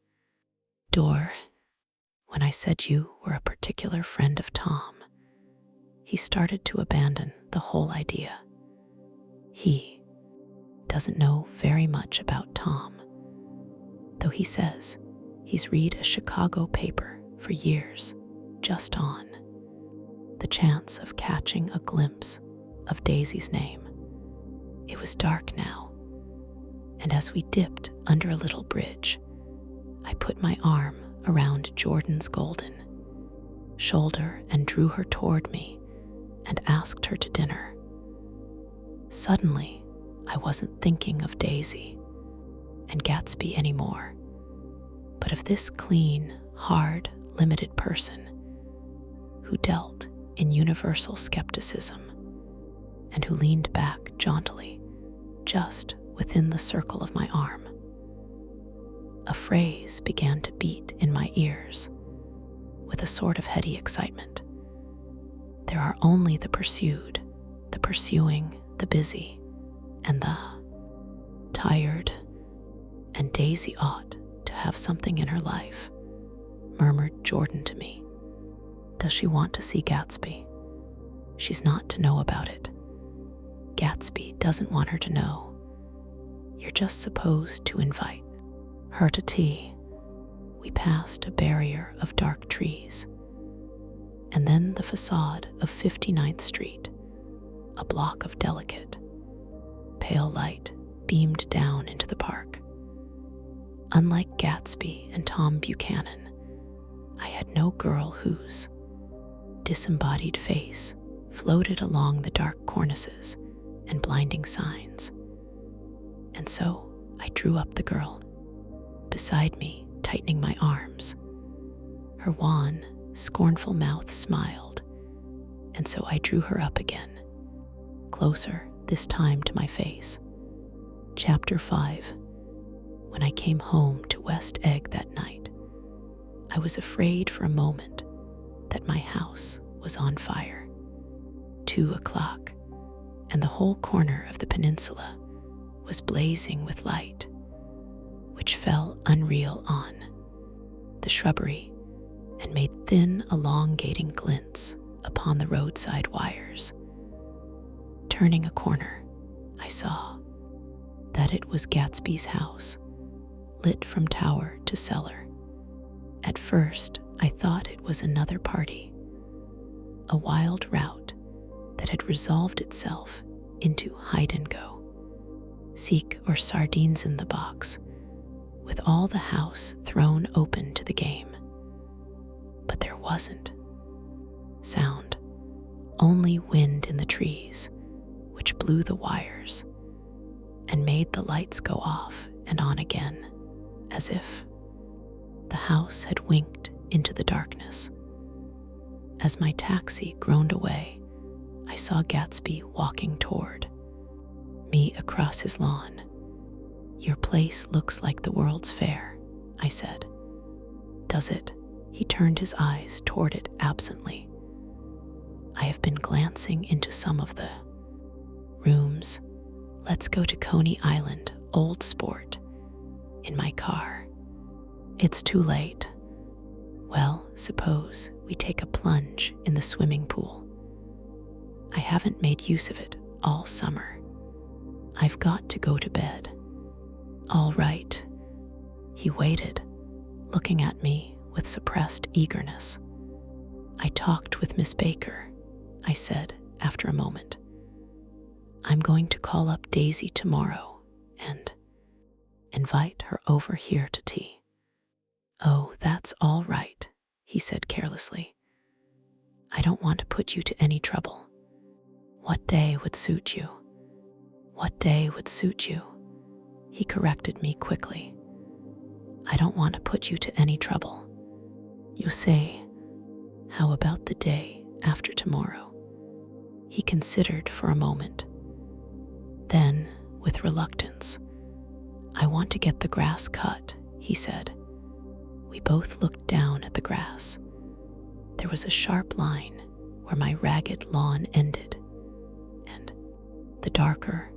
door." When I said you were a particular friend of Tom, he started to abandon the whole idea. He doesn't know very much about Tom, though he says he's read a Chicago paper for years just on the chance of catching a glimpse of Daisy's name. It was dark now, and as we dipped under a little bridge, I put my arm around Jordan's golden shoulder and drew her toward me and asked her to dinner. Suddenly, I wasn't thinking of Daisy and Gatsby anymore, but of this clean, hard, limited person who dealt in universal skepticism and who leaned back jauntily just within the circle of my arm. A phrase began to beat in my ears with a sort of heady excitement. There are only the pursued, the pursuing, the busy, and the tired, and Daisy ought to have something in her life, murmured Jordan to me. Does she want to see Gatsby? She's not to know about it. Gatsby doesn't want her to know. You're just supposed to invite her to tea. We passed a barrier of dark trees, and then the facade of 59th Street, a block of delicate, pale light beamed down into the park. Unlike Gatsby and Tom Buchanan, I had no girl whose disembodied face floated along the dark cornices and blinding signs. And so I drew up the girl beside me, tightening my arms. Her wan, scornful mouth smiled, and so I drew her up again, closer this time to my face. Chapter 5. When I came home to West Egg that night, I was afraid for a moment that my house was on fire. 2 o'clock, and the whole corner of the peninsula was blazing with light, which fell unreal on the shrubbery and made thin, elongating glints upon the roadside wires. Turning a corner, I saw that it was Gatsby's house, lit from tower to cellar. At first, I thought it was another party, a wild rout that had resolved itself into hide and go, seek or sardines in the box, with all the house thrown open to the game. But there wasn't sound, only wind in the trees, which blew the wires and made the lights go off and on again, as if the house had winked into the darkness. As my taxi groaned away, I saw Gatsby walking toward me across his lawn. "Your place looks like the World's Fair," I said. "Does it?" He turned his eyes toward it absently. "I have been glancing into some of the rooms. Let's go to Coney Island, Old Sport, in my car." "It's too late." "Well, suppose we take a plunge in the swimming pool. I haven't made use of it all summer. I've got to go to bed." "All right." He waited, looking at me with suppressed eagerness. "I talked with Miss Baker," I said after a moment. "I'm going to call up Daisy tomorrow and invite her over here to tea." "Oh, that's all right," he said carelessly. "I don't want to put you to any trouble. What day would suit you?" "What day would suit you?" He corrected me quickly. "I don't want to put you to any trouble. You say, how about the day after tomorrow?" He considered for a moment. Then, with reluctance, "I want to get the grass cut," he said. We both looked down at the grass. There was a sharp line where my ragged lawn ended, and the darker,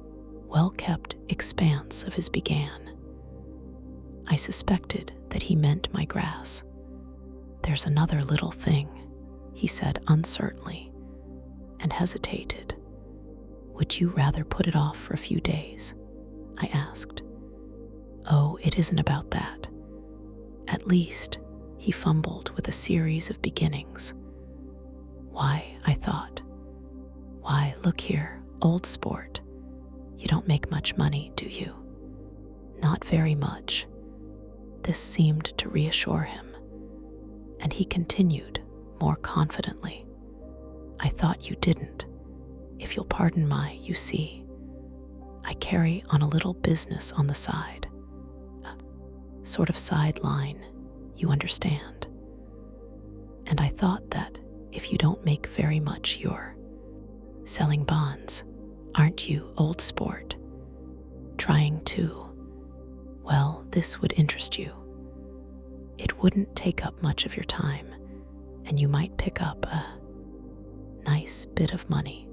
well-kept expanse of his began. I suspected that he meant my grass. "There's another little thing," he said uncertainly, and hesitated. "Would you rather put it off for a few days?" I asked. "Oh, it isn't about that. At least," he fumbled with a series of beginnings. "Why," I thought. "Why, look here, Old Sport. You don't make much money, do you?" "Not very much." This seemed to reassure him, and he continued more confidently. "I thought you didn't. If you'll pardon you see, I carry on a little business on the side. A sort of sideline, you understand. And I thought that if you don't make very much, you're selling bonds, aren't you, Old Sport? Trying to, well, this would interest you. It wouldn't take up much of your time, and you might pick up a nice bit of money.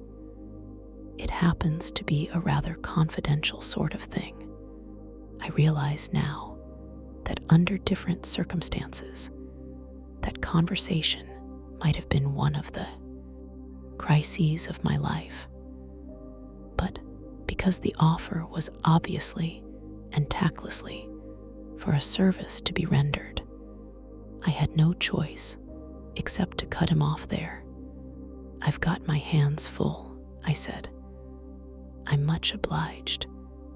It happens to be a rather confidential sort of thing. I realize now that under different circumstances, that conversation might have been one of the crises of my life. But because the offer was obviously and tactlessly for a service to be rendered, I had no choice except to cut him off there. "I've got my hands full," I said. "I'm much obliged,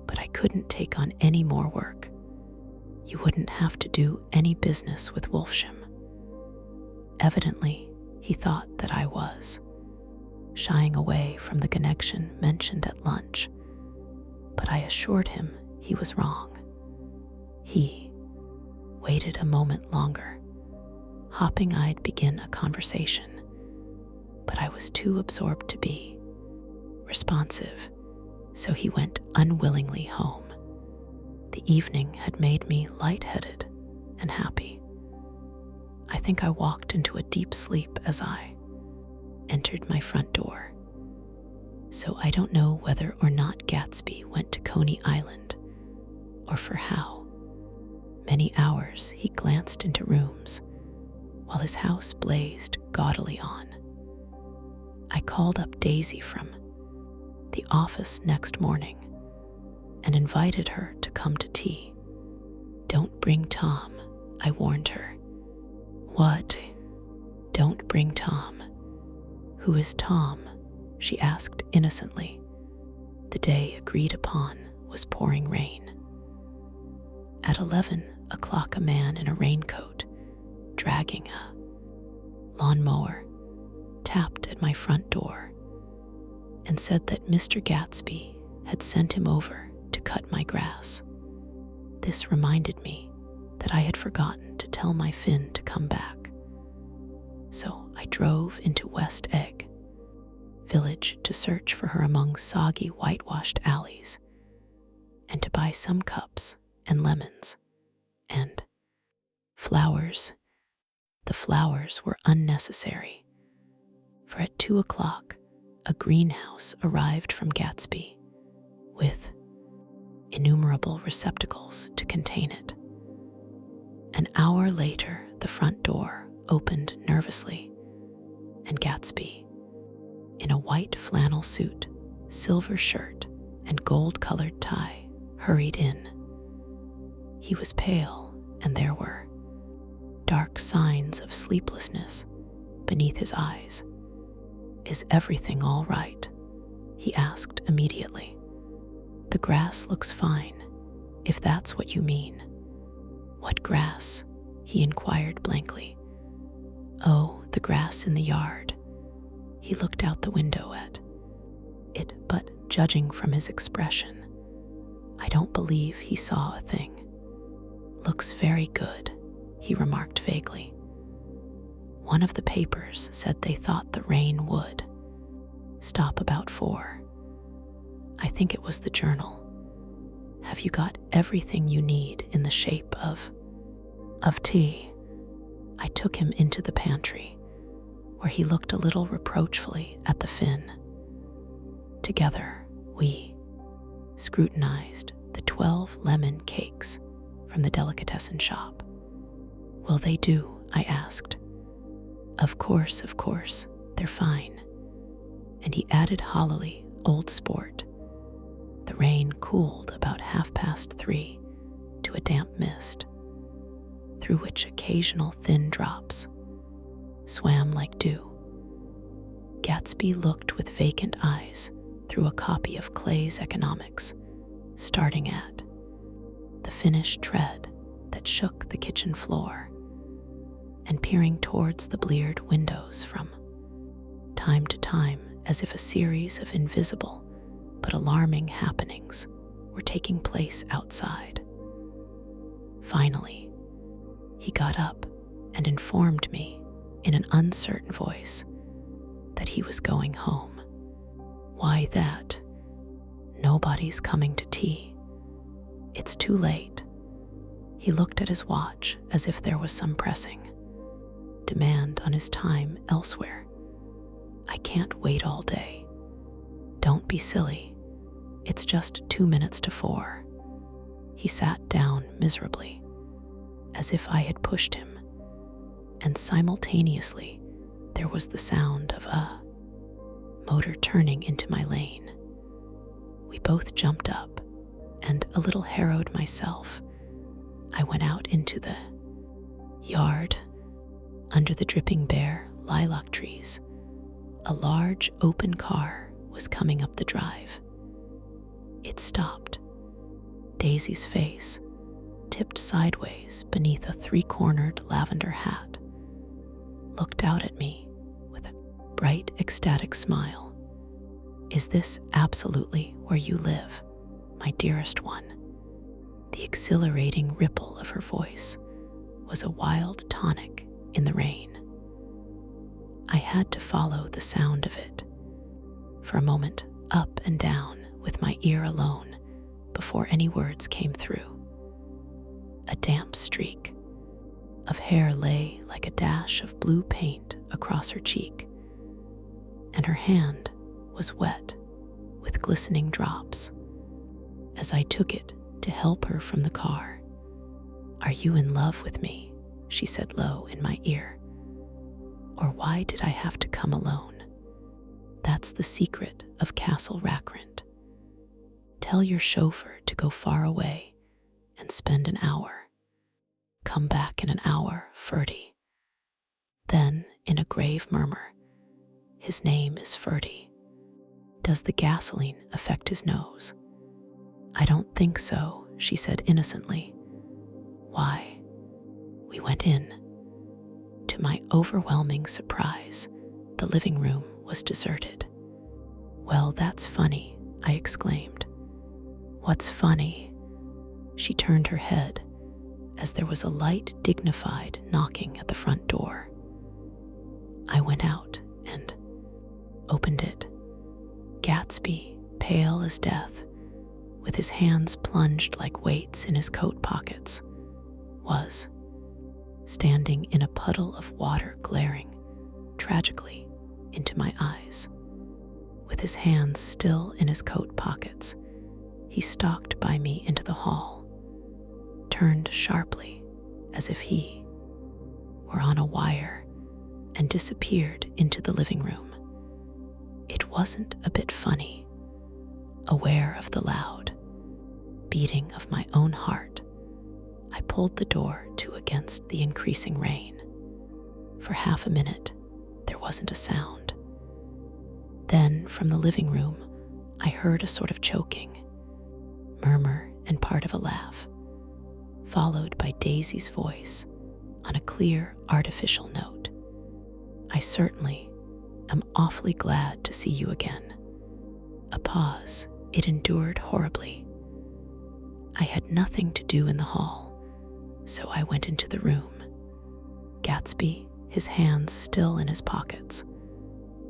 but I couldn't take on any more work. You wouldn't have to do any business with Wolfsham." Evidently, he thought that I was shying away from the connection mentioned at lunch, but I assured him he was wrong. He waited a moment longer, hoping I'd begin a conversation, but I was too absorbed to be responsive, so he went unwillingly home. The evening had made me lightheaded and happy. I think I walked into a deep sleep as I entered my front door. So I don't know whether or not Gatsby went to Coney Island, or for how many hours he glanced into rooms while his house blazed gaudily on. I called up Daisy from the office next morning and invited her to come to tea. "Don't bring Tom," I warned her. "What?" "Don't bring Tom." "Who is Tom?" she asked innocently. The day agreed upon was pouring rain. At 11 o'clock, a man in a raincoat, dragging a lawnmower, tapped at my front door and said that Mr. Gatsby had sent him over to cut my grass. This reminded me that I had forgotten to tell my Finn to come back, so I drove into West Egg Village to search for her among soggy whitewashed alleys, and to buy some cups and lemons and flowers. The flowers were unnecessary, for at 2 o'clock a greenhouse arrived from Gatsby with innumerable receptacles to contain it. An hour later, the front door opened nervously, and Gatsby, in a white flannel suit, silver shirt, and gold-colored tie, hurried in. He was pale, and there were dark signs of sleeplessness beneath his eyes. "Is everything all right?" he asked immediately. "The grass looks fine, if that's what you mean." "What grass?" he inquired blankly. "Oh, the grass in the yard." He looked out the window at it, but judging from his expression, I don't believe he saw a thing. "Looks very good," he remarked vaguely. "One of the papers said they thought the rain would stop about 4. I think it was the Journal. Have you got everything you need in the shape of tea?" I took him into the pantry, where he looked a little reproachfully at the fin. Together, we scrutinized the 12 lemon cakes from the delicatessen shop. "Will they do?" I asked. Of course, they're fine." And he added hollowly, "Old sport." The rain cooled about 3:30 to a damp mist, through which occasional thin drops swam like dew. Gatsby looked with vacant eyes through a copy of Clay's Economics, starting at the finished tread that shook the kitchen floor, and peering towards the bleared windows from time to time as if a series of invisible but alarming happenings were taking place outside. Finally, he got up and informed me in an uncertain voice that he was going home. "Why that? Nobody's coming to tea. It's too late." He looked at his watch as if there was some pressing demand on his time elsewhere. "I can't wait all day." "Don't be silly. It's just 2 minutes to 4. He sat down miserably, as if I had pushed him, and simultaneously there was the sound of a motor turning into my lane. We both jumped up, and a little harrowed myself, I went out into the yard. Under the dripping bare lilac trees, a large open car was coming up the drive. It stopped. Daisy's face, tipped sideways beneath a 3-cornered lavender hat, looked out at me with a bright, ecstatic smile. "Is this absolutely where you live, my dearest one?" The exhilarating ripple of her voice was a wild tonic in the rain. I had to follow the sound of it, for a moment up and down with my ear alone before any words came through. A damp streak of hair lay like a dash of blue paint across her cheek, and her hand was wet with glistening drops as I took it to help her from the car. "Are you in love with me?" she said low in my ear. "Or why did I have to come alone? That's the secret of Castle Rackrent. Tell your chauffeur to go far away and spend an hour. Come back in an hour, Ferdy." Then, in a grave murmur, "His name is Ferdy. Does the gasoline affect his nose?" "I don't think so," she said innocently. "Why?" We went in. To my overwhelming surprise, the living room was deserted. "Well, that's funny," I exclaimed. "What's funny?" She turned her head as there was a light, dignified knocking at the front door. I went out and opened it. Gatsby, pale as death, with his hands plunged like weights in his coat pockets, was standing in a puddle of water, glaring tragically into my eyes. With his hands still in his coat pockets, he stalked by me into the hall, turned sharply as if he were on a wire, and disappeared into the living room. It wasn't a bit funny. Aware of the loud beating of my own heart, I pulled the door to against the increasing rain. For half a minute, there wasn't a sound. Then, from the living room, I heard a sort of choking murmur and part of a laugh, followed by Daisy's voice on a clear, artificial note. "I certainly am awfully glad to see you again." A pause. It endured horribly. I had nothing to do in the hall, so I went into the room. Gatsby, his hands still in his pockets,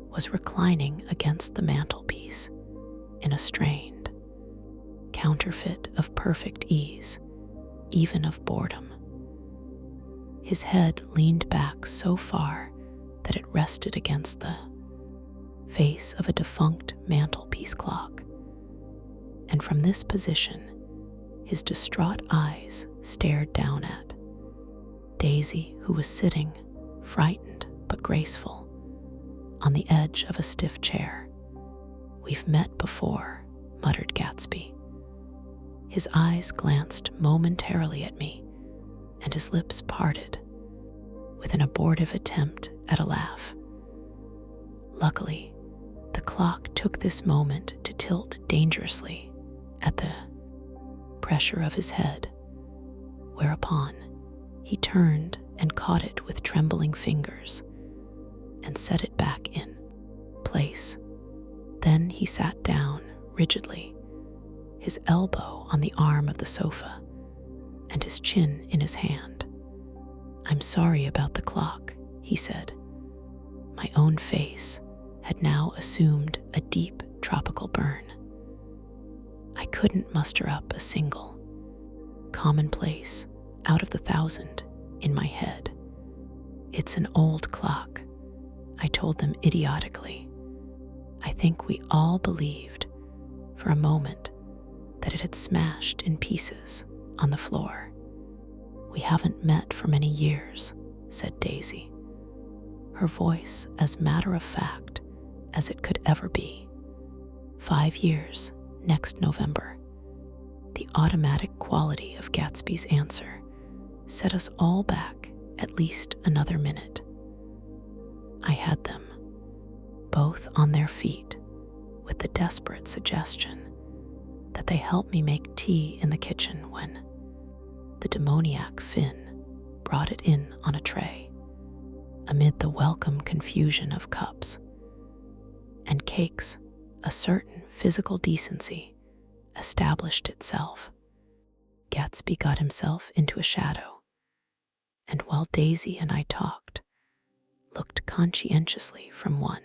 was reclining against the mantelpiece in a strained counterfeit of perfect ease, even of boredom. His head leaned back so far that it rested against the face of a defunct mantelpiece clock, and from this position, his distraught eyes stared down at Daisy, who was sitting, frightened but graceful, on the edge of a stiff chair. "We've met before," muttered Gatsby. His eyes glanced momentarily at me, and his lips parted with an abortive attempt at a laugh. Luckily, the clock took this moment to tilt dangerously at the pressure of his head, whereupon he turned and caught it with trembling fingers and set it back in place. Then he sat down rigidly, his elbow on the arm of the sofa and his chin in his hand. "I'm sorry about the clock," he said. My own face had now assumed a deep tropical burn. I couldn't muster up a single commonplace out of the 1,000 in my head. "It's an old clock," I told them idiotically. I think we all believed for a moment that it had smashed in pieces on the floor. "We haven't met for many years," said Daisy, her voice as matter-of-fact as it could ever be. 5 years next November." The automatic quality of Gatsby's answer set us all back at least another minute. I had them both on their feet with the desperate suggestion that they help me make tea in the kitchen when the demoniac Finn brought it in on a tray, amid the welcome confusion of cups and cakes. A certain physical decency established itself. Gatsby got himself into a shadow, and while Daisy and I talked, looked conscientiously from one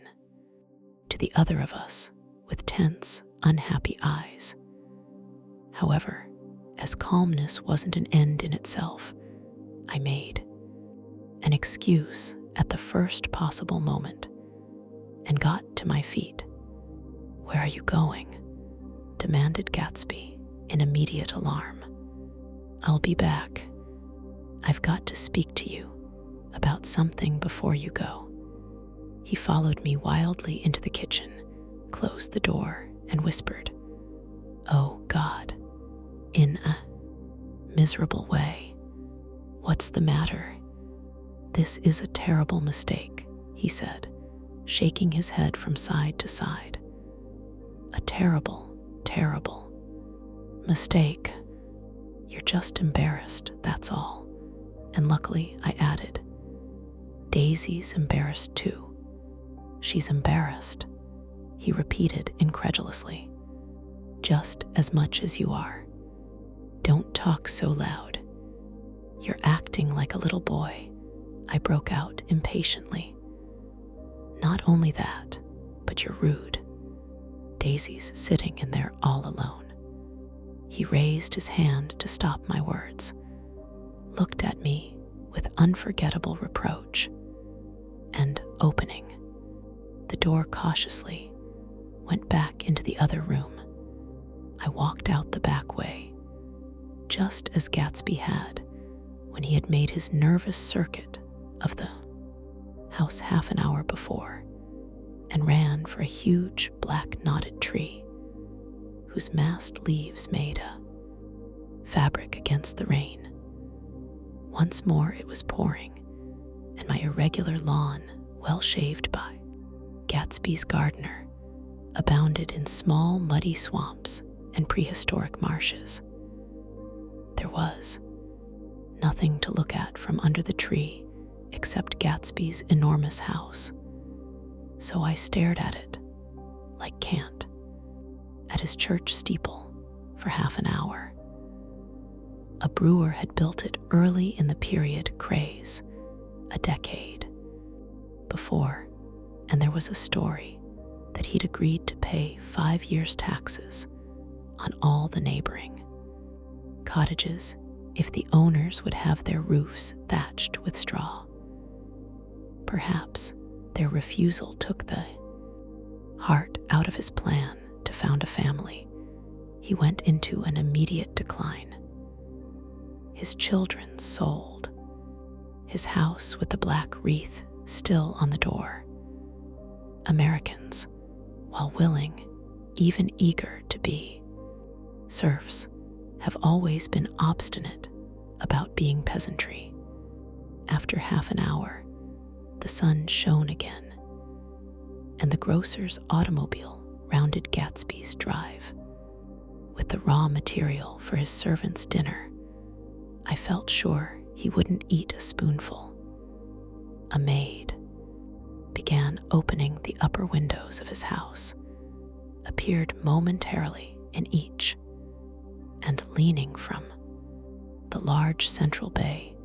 to the other of us with tense, unhappy eyes. However, as calmness wasn't an end in itself, I made an excuse at the first possible moment and got to my feet. "Where are you going?" demanded Gatsby in immediate alarm. "I'll be back. I've got to speak to you about something before you go." He followed me wildly into the kitchen, closed the door, and whispered, "Oh God," in a miserable way. "What's the matter?" "This is a terrible mistake," he said, shaking his head from side to side. "A terrible, terrible mistake. You're just embarrassed, that's all." And luckily, I added, "Daisy's embarrassed too." "She's embarrassed," he repeated incredulously. "Just as much as you are. Don't talk so loud. You're acting like a little boy," I broke out impatiently. Not only that, but you're rude. Daisy's sitting in there all alone. He raised his hand to stop my words, looked at me with unforgettable reproach, and opening the door cautiously, went back into the other room. I walked out the back way, just as Gatsby had when he had made his nervous circuit of the house half an hour before, and ran for a huge black knotted tree whose massed leaves made a fabric against the rain. Once more it was pouring, and my irregular lawn, well shaved by Gatsby's gardener, abounded in small muddy swamps and prehistoric marshes. There was nothing to look at from under the tree except Gatsby's enormous house, so I stared at it, like Kant, at his church steeple for half an hour. A brewer had built it early in the period craze, a decade before, and there was a story that he'd agreed to pay 5 years' taxes on all the neighboring cottages if the owners would have their roofs thatched with straw. Perhaps their refusal took the heart out of his plan to found a family. He went into an immediate decline. His children sold. His house with the black wreath still on the door. Americans, while willing, even eager to be serfs, have always been obstinate about being peasantry. After half an hour, the sun shone again, and the grocer's automobile rounded Gatsby's drive. With the raw material for his servant's dinner, I felt sure he wouldn't eat a spoonful. A maid began opening the upper windows of his house, appeared momentarily in each, and leaning from the large central bay,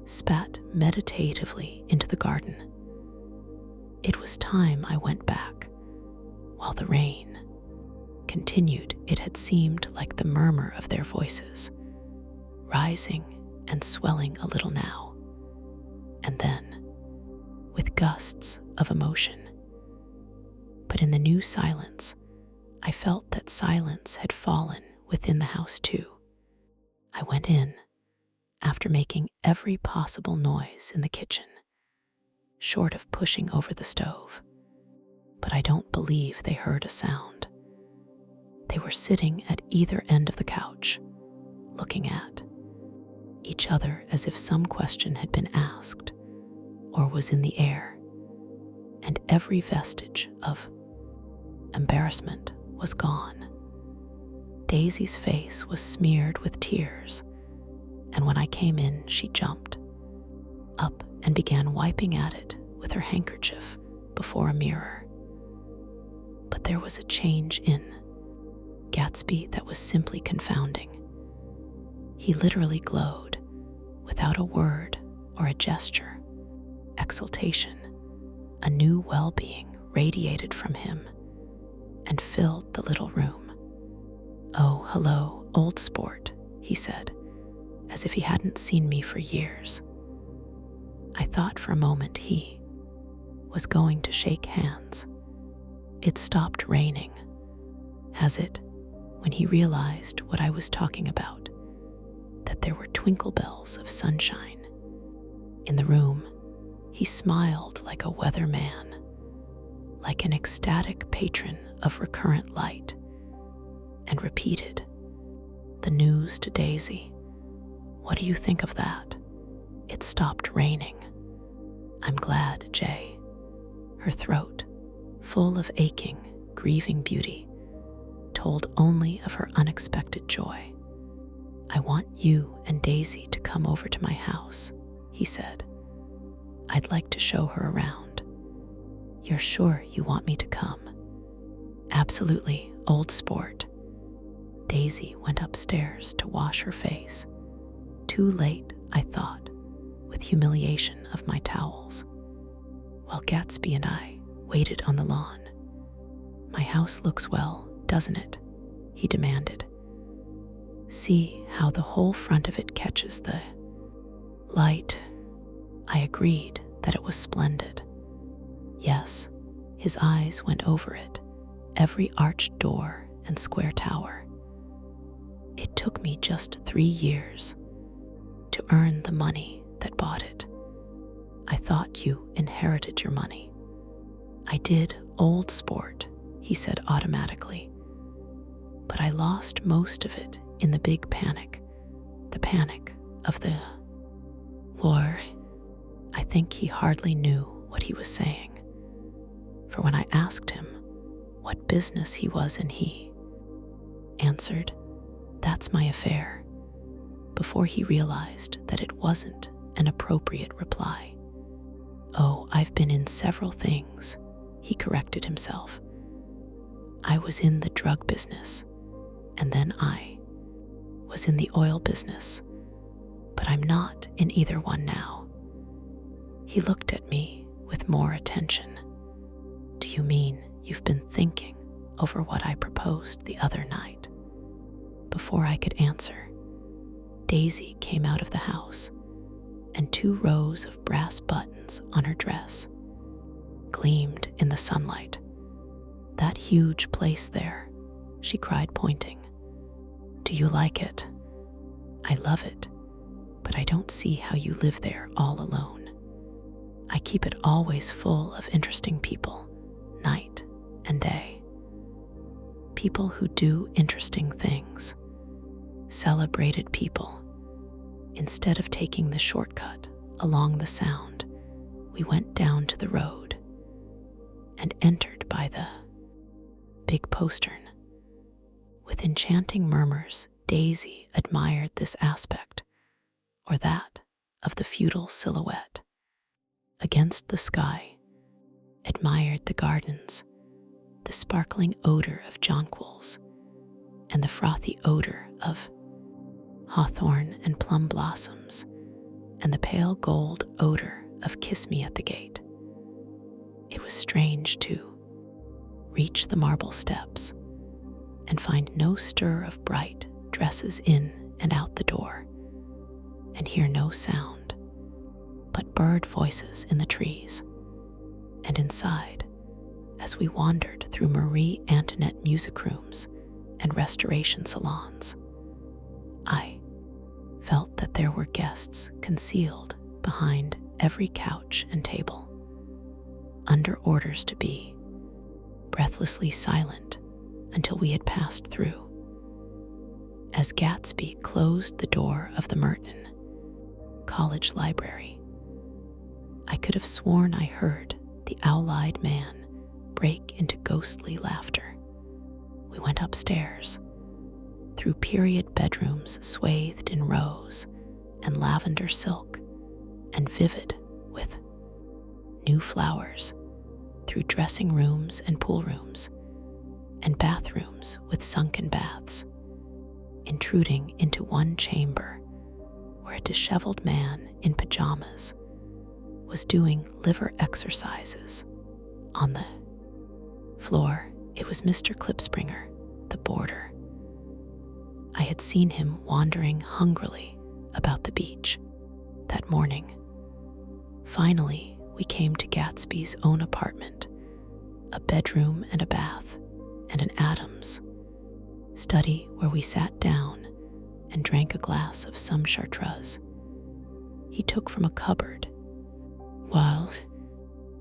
spat meditatively into the garden. It was time I went back. While the rain continued, it had seemed like the murmur of their voices, rising and swelling a little now, and then with gusts of emotion. But in the new silence, I felt that silence had fallen within the house too. I went in, after making every possible noise in the kitchen, short of pushing over the stove, but I don't believe they heard a sound. They were sitting at either end of the couch, looking at each other as if some question had been asked or was in the air, and every vestige of embarrassment was gone. Daisy's face was smeared with tears, and when I came in, she jumped up and began wiping at it with her handkerchief before a mirror. But there was a change in Gatsby that was simply confounding. He literally glowed, without a word or a gesture. Exultation, a new well-being radiated from him and filled the little room. "Oh, hello, old sport," he said, as if he hadn't seen me for years. I thought for a moment he was going to shake hands. It stopped raining, has it, when he realized what I was talking about, that there were twinkle bells of sunshine. In the room, he smiled like a weather man, like an ecstatic patron of recurrent light, and repeated the news to Daisy. "What do you think of that? It stopped raining." "I'm glad, Jay." Her throat, full of aching, grieving beauty, told only of her unexpected joy. "I want you and Daisy to come over to my house," he said. "I'd like to show her around." "You're sure you want me to come?" "Absolutely, old sport." Daisy went upstairs to wash her face. Too late, I thought, with humiliation of my towels, while Gatsby and I waited on the lawn. "My house looks well, doesn't it?" he demanded. "See how the whole front of it catches the light?" I agreed that it was splendid. Yes, his eyes went over it, every arched door and square tower. "It took me just 3 years to earn the money that bought it. I thought you inherited your money." "I did, old sport," he said automatically. "But I lost most of it in the big panic, the panic of the war." I think he hardly knew what he was saying, for when I asked him what business he was in, he answered, "That's my affair," before he realized that it wasn't an appropriate reply. "Oh, I've been in several things," he corrected himself. "I was in the drug business, and then I was in the oil business, but I'm not in either one now." He looked at me with more attention. "Do you mean you've been thinking over what I proposed the other night?" Before I could answer, Daisy came out of the house, and 2 rows of brass buttons on her dress gleamed in the sunlight. "That huge place there," she cried, pointing. "Do you like it?" "I love it, but I don't see how you live there all alone. I keep it always full of interesting people, night and day. People who do interesting things, celebrated people. Instead of taking the shortcut along the Sound, we went down to the road and entered by the big postern." With enchanting murmurs, Daisy admired this aspect or that of the feudal silhouette against the sky, admired the gardens, the sparkling odor of jonquils, and the frothy odor of hawthorn and plum blossoms, and the pale gold odor of kiss me at the gate. It was strange to reach the marble steps and find no stir of bright dresses in and out the door, and hear no sound but bird voices in the trees. And inside, as we wandered through Marie Antoinette music rooms and restoration salons, I felt that there were guests concealed behind every couch and table, under orders to be breathlessly silent until we had passed through. As Gatsby closed the door of the Merton College Library, I could have sworn I heard the owl-eyed man break into ghostly laughter. We went upstairs, through period bedrooms swathed in rose and lavender silk and vivid with new flowers, through dressing rooms and pool rooms, and bathrooms with sunken baths, intruding into one chamber where a disheveled man in pajamas was doing liver exercises. On the floor, it was Mr. Klipspringer, the boarder. I had seen him wandering hungrily about the beach that morning. Finally, we came to Gatsby's own apartment, a bedroom and a bath, and an Adams study where we sat down and drank a glass of some chartreuse he took from a cupboard, while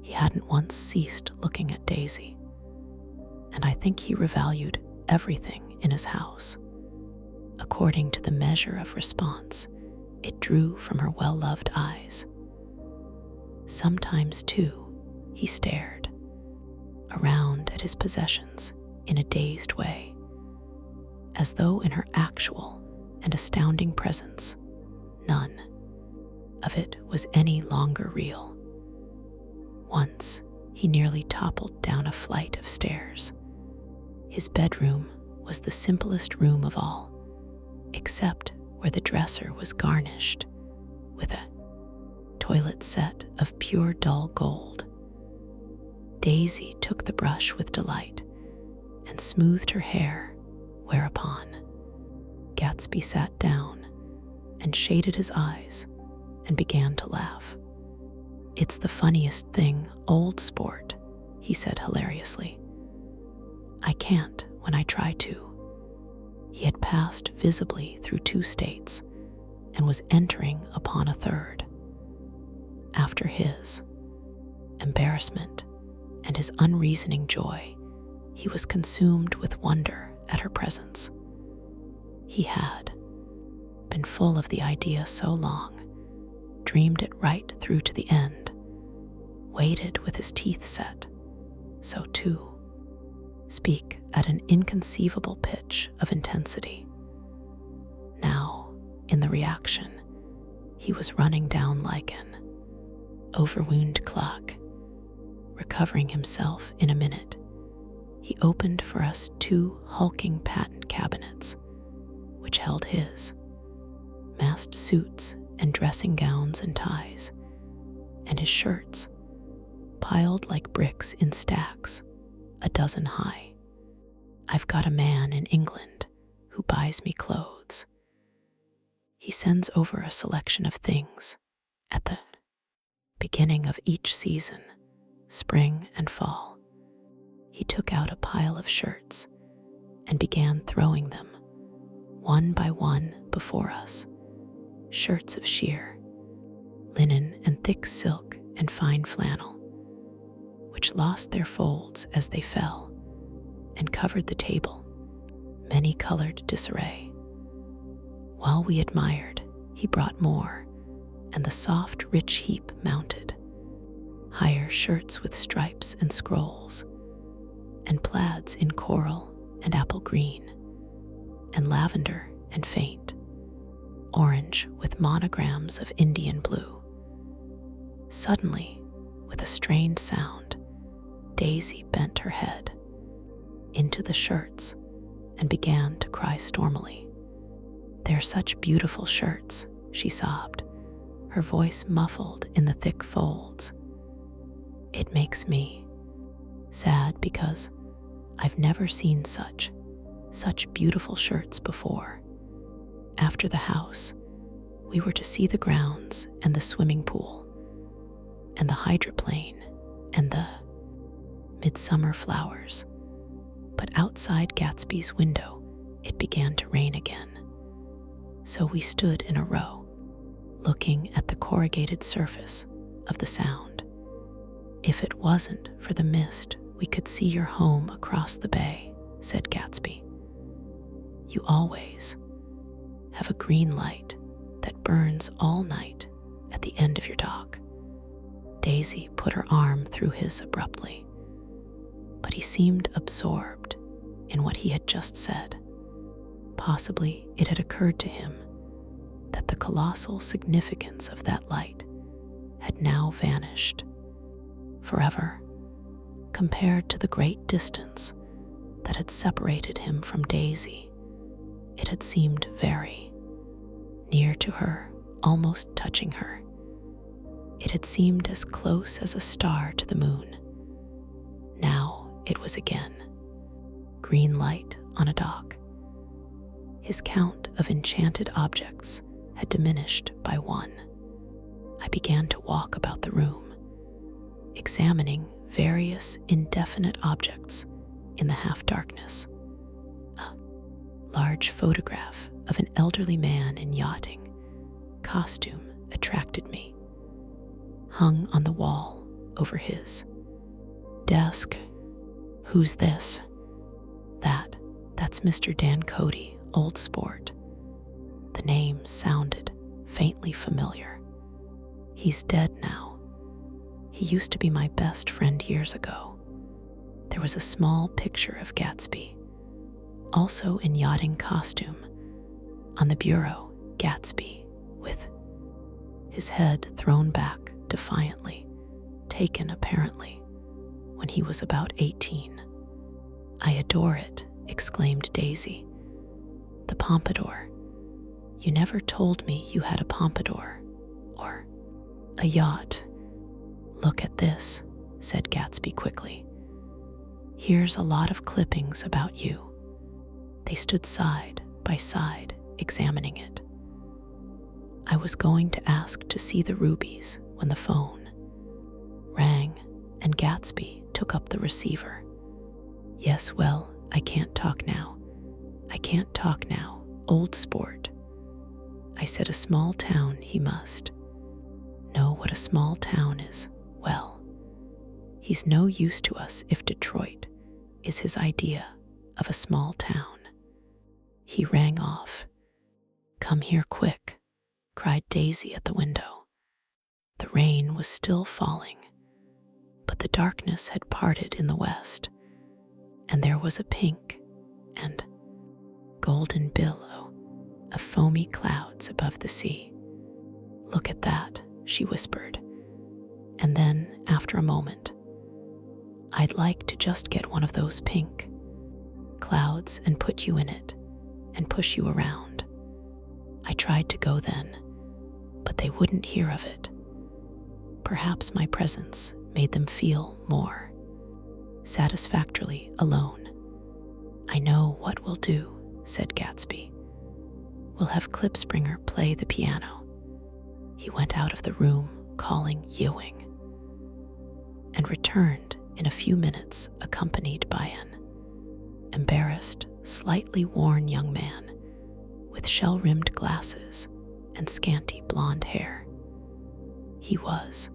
he hadn't once ceased looking at Daisy. And I think he revalued everything in his house, according to the measure of response it drew from her well-loved eyes. Sometimes, too, he stared around at his possessions in a dazed way, as though in her actual and astounding presence, none of it was any longer real. Once, he nearly toppled down a flight of stairs. His bedroom was the simplest room of all, except where the dresser was garnished with a toilet set of pure dull gold. Daisy took the brush with delight and smoothed her hair, whereupon Gatsby sat down and shaded his eyes and began to laugh. "It's the funniest thing, old sport," he said hilariously. "I can't when I try to." He had passed visibly through 2 states and was entering upon a third. After his embarrassment and his unreasoning joy, he was consumed with wonder at her presence. He had been full of the idea so long, dreamed it right through to the end, waited with his teeth set, so to speak, at an inconceivable pitch of intensity. Now, in the reaction, he was running down like an overwound clock. Recovering himself in a minute, he opened for us 2 hulking patent cabinets, which held his massed suits and dressing gowns and ties, and his shirts, piled like bricks in stacks, a dozen high. "I've got a man in England who buys me clothes. He sends over a selection of things at the beginning of each season, spring and fall." He took out a pile of shirts and began throwing them one by one before us. Shirts of sheer linen and thick silk and fine flannel, which lost their folds as they fell and covered the table, many-colored disarray. While we admired, he brought more, and the soft, rich heap mounted. Higher shirts with stripes and scrolls, and plaids in coral and apple green, and lavender and faint orange with monograms of Indian blue. Suddenly, with a strained sound, Daisy bent her head into the shirts and began to cry stormily. "They're such beautiful shirts," she sobbed, her voice muffled in the thick folds. "It makes me sad because I've never seen such beautiful shirts before." After the house, we were to see the grounds and the swimming pool and the hydroplane and the midsummer flowers. But outside Gatsby's window, it began to rain again. So we stood in a row, looking at the corrugated surface of the Sound. "If it wasn't for the mist, we could see your home across the bay," said Gatsby. "You always have a green light that burns all night at the end of your dock." Daisy put her arm through his abruptly, but he seemed absorbed in what he had just said. Possibly it had occurred to him that the colossal significance of that light had now vanished forever, compared to the great distance that had separated him from Daisy. It had seemed very near to her, almost touching her. It had seemed as close as a star to the moon. Now it was again green light on a dock. His count of enchanted objects had diminished by 1. I began to walk about the room, examining various indefinite objects in the half-darkness. A large photograph of an elderly man in yachting costume attracted me, hung on the wall over his desk. "Who's this?" That's Mr. Dan Cody, old sport." The name sounded faintly familiar. "He's dead now. He used to be my best friend years ago." There was a small picture of Gatsby, also in yachting costume, on the bureau. Gatsby, with his head thrown back defiantly, taken apparently when he was about 18. "I adore it," exclaimed Daisy. "The pompadour. You never told me you had a pompadour or a yacht. Look at this," said Gatsby quickly. "Here's a lot of clippings about you." They stood side by side, examining it. I was going to ask to see the rubies when the phone rang and Gatsby took up the receiver. "Yes, well, I can't talk now. I can't talk now, old sport." I said a small town he must know what a small town is. Well, he's no use to us if Detroit is his idea of a small town. He rang off. "Come here quick," cried Daisy at the window. The rain was still falling, but the darkness had parted in the west, and there was a pink and golden billow of foamy clouds above the sea. "Look at that," she whispered, and then, after a moment, "I'd like to just get one of those pink clouds and put you in it and push you around." I tried to go then, but they wouldn't hear of it. Perhaps my presence made them feel more satisfactorily alone. "I know what we'll do," said Gatsby. "We'll have Klipspringer play the piano." He went out of the room calling Ewing and returned in a few minutes accompanied by an embarrassed, slightly worn young man with shell-rimmed glasses and scanty blonde hair. He was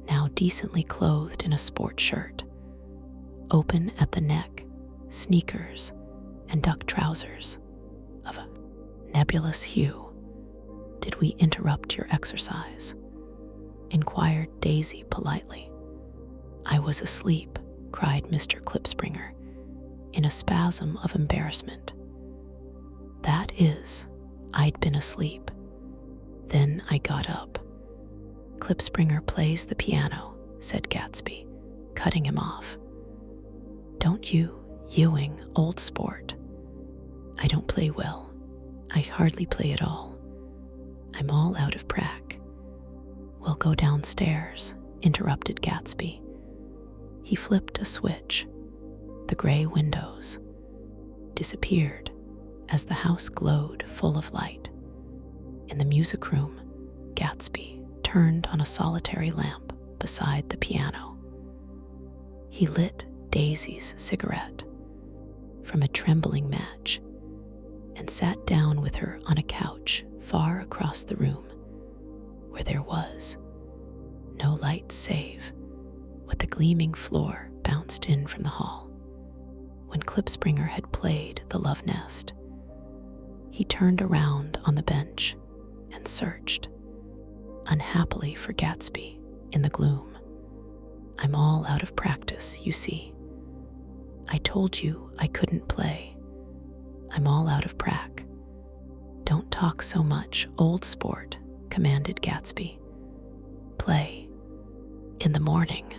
now decently clothed in a sport shirt, open at the neck, sneakers, and duck trousers of a nebulous hue. "Did we interrupt your exercise?" inquired Daisy politely. "I was asleep," cried Mr. Klipspringer in a spasm of embarrassment. "That is, I'd been asleep. Then I got up." "Klipspringer plays the piano," said Gatsby, cutting him off. "Don't you, Ewing, old sport?" "I don't play well. I hardly play at all. I'm all out of prac." "We'll go downstairs," interrupted Gatsby. He flipped a switch. The gray windows disappeared as the house glowed full of light. In the music room, Gatsby turned on a solitary lamp beside the piano. He lit Daisy's cigarette from a trembling match and sat down with her on a couch far across the room, where there was no light save what the gleaming floor bounced in from the hall. When Klipspringer had played the Love Nest, he turned around on the bench and searched, unhappily for Gatsby, in the gloom. "I'm all out of practice, you see. I told you I couldn't play. I'm all out of prac." "Don't talk so much, old sport," commanded Gatsby. "Play. In the morning.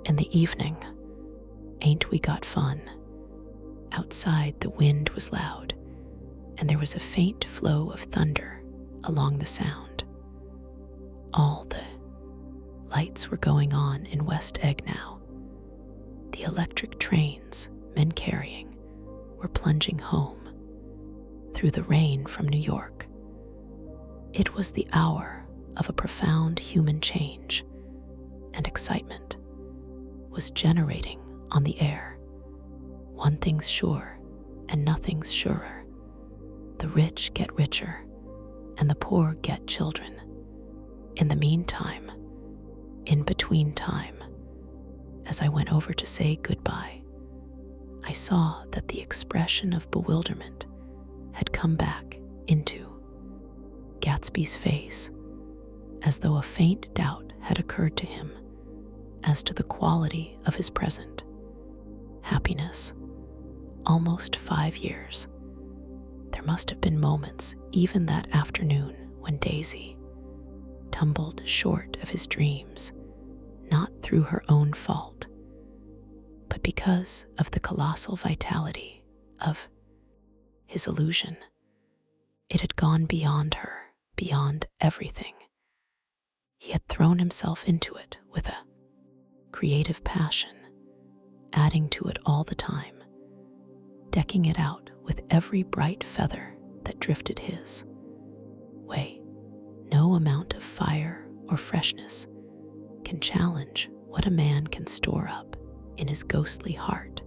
In the evening. Ain't we got fun?" Outside the wind was loud, and there was a faint flow of thunder along the sound. All the lights were going on in West Egg now. The electric trains, men carrying, were plunging home through the rain from New York. It was the hour of a profound human change, and excitement was generating on the air. One thing's sure, and nothing's surer. The rich get richer, and the poor get children. In the meantime, in between time, as I went over to say goodbye, I saw that the expression of bewilderment had come back into Gatsby's face, as though a faint doubt had occurred to him as to the quality of his present happiness. Almost 5 years. There must have been moments, even that afternoon, when Daisy tumbled short of his dreams, not through her own fault, but because of the colossal vitality of his illusion. It had gone beyond her, beyond everything. He had thrown himself into it with a creative passion, adding to it all the time, decking it out with every bright feather that drifted his way. No amount of fire or freshness can challenge what a man can store up in his ghostly heart.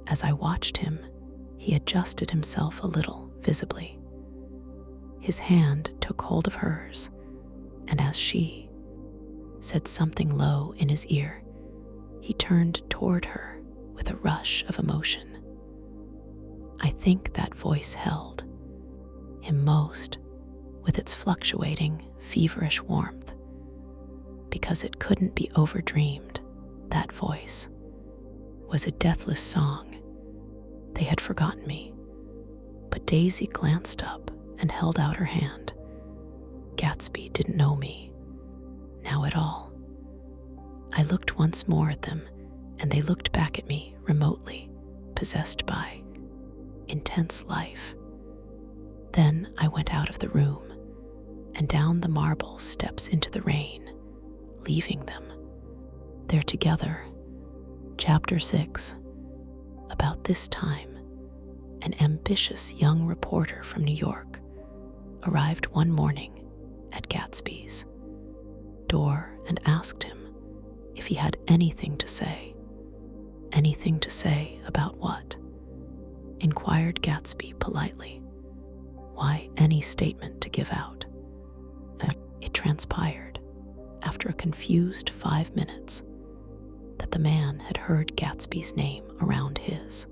As I watched him, he adjusted himself a little, visibly. His hand took hold of hers, and as she said something low in his ear, he turned toward her with a rush of emotion. I think that voice held him most, with its fluctuating, feverish warmth, because it couldn't be overdreamed. That voice was a deathless song. They had forgotten me, but Daisy glanced up and held out her hand. Gatsby didn't know me now at all. I looked once more at them, and they looked back at me remotely, possessed by intense life. Then I went out of the room and down the marble steps into the rain, leaving them there together. Chapter 6. About this time, an ambitious young reporter from New York arrived one morning at Gatsby's door and asked him if he had anything to say. Anything to say about what? Inquired Gatsby politely. Why, any statement to give out. It transpired, after a confused 5 minutes, that the man had heard Gatsby's name around his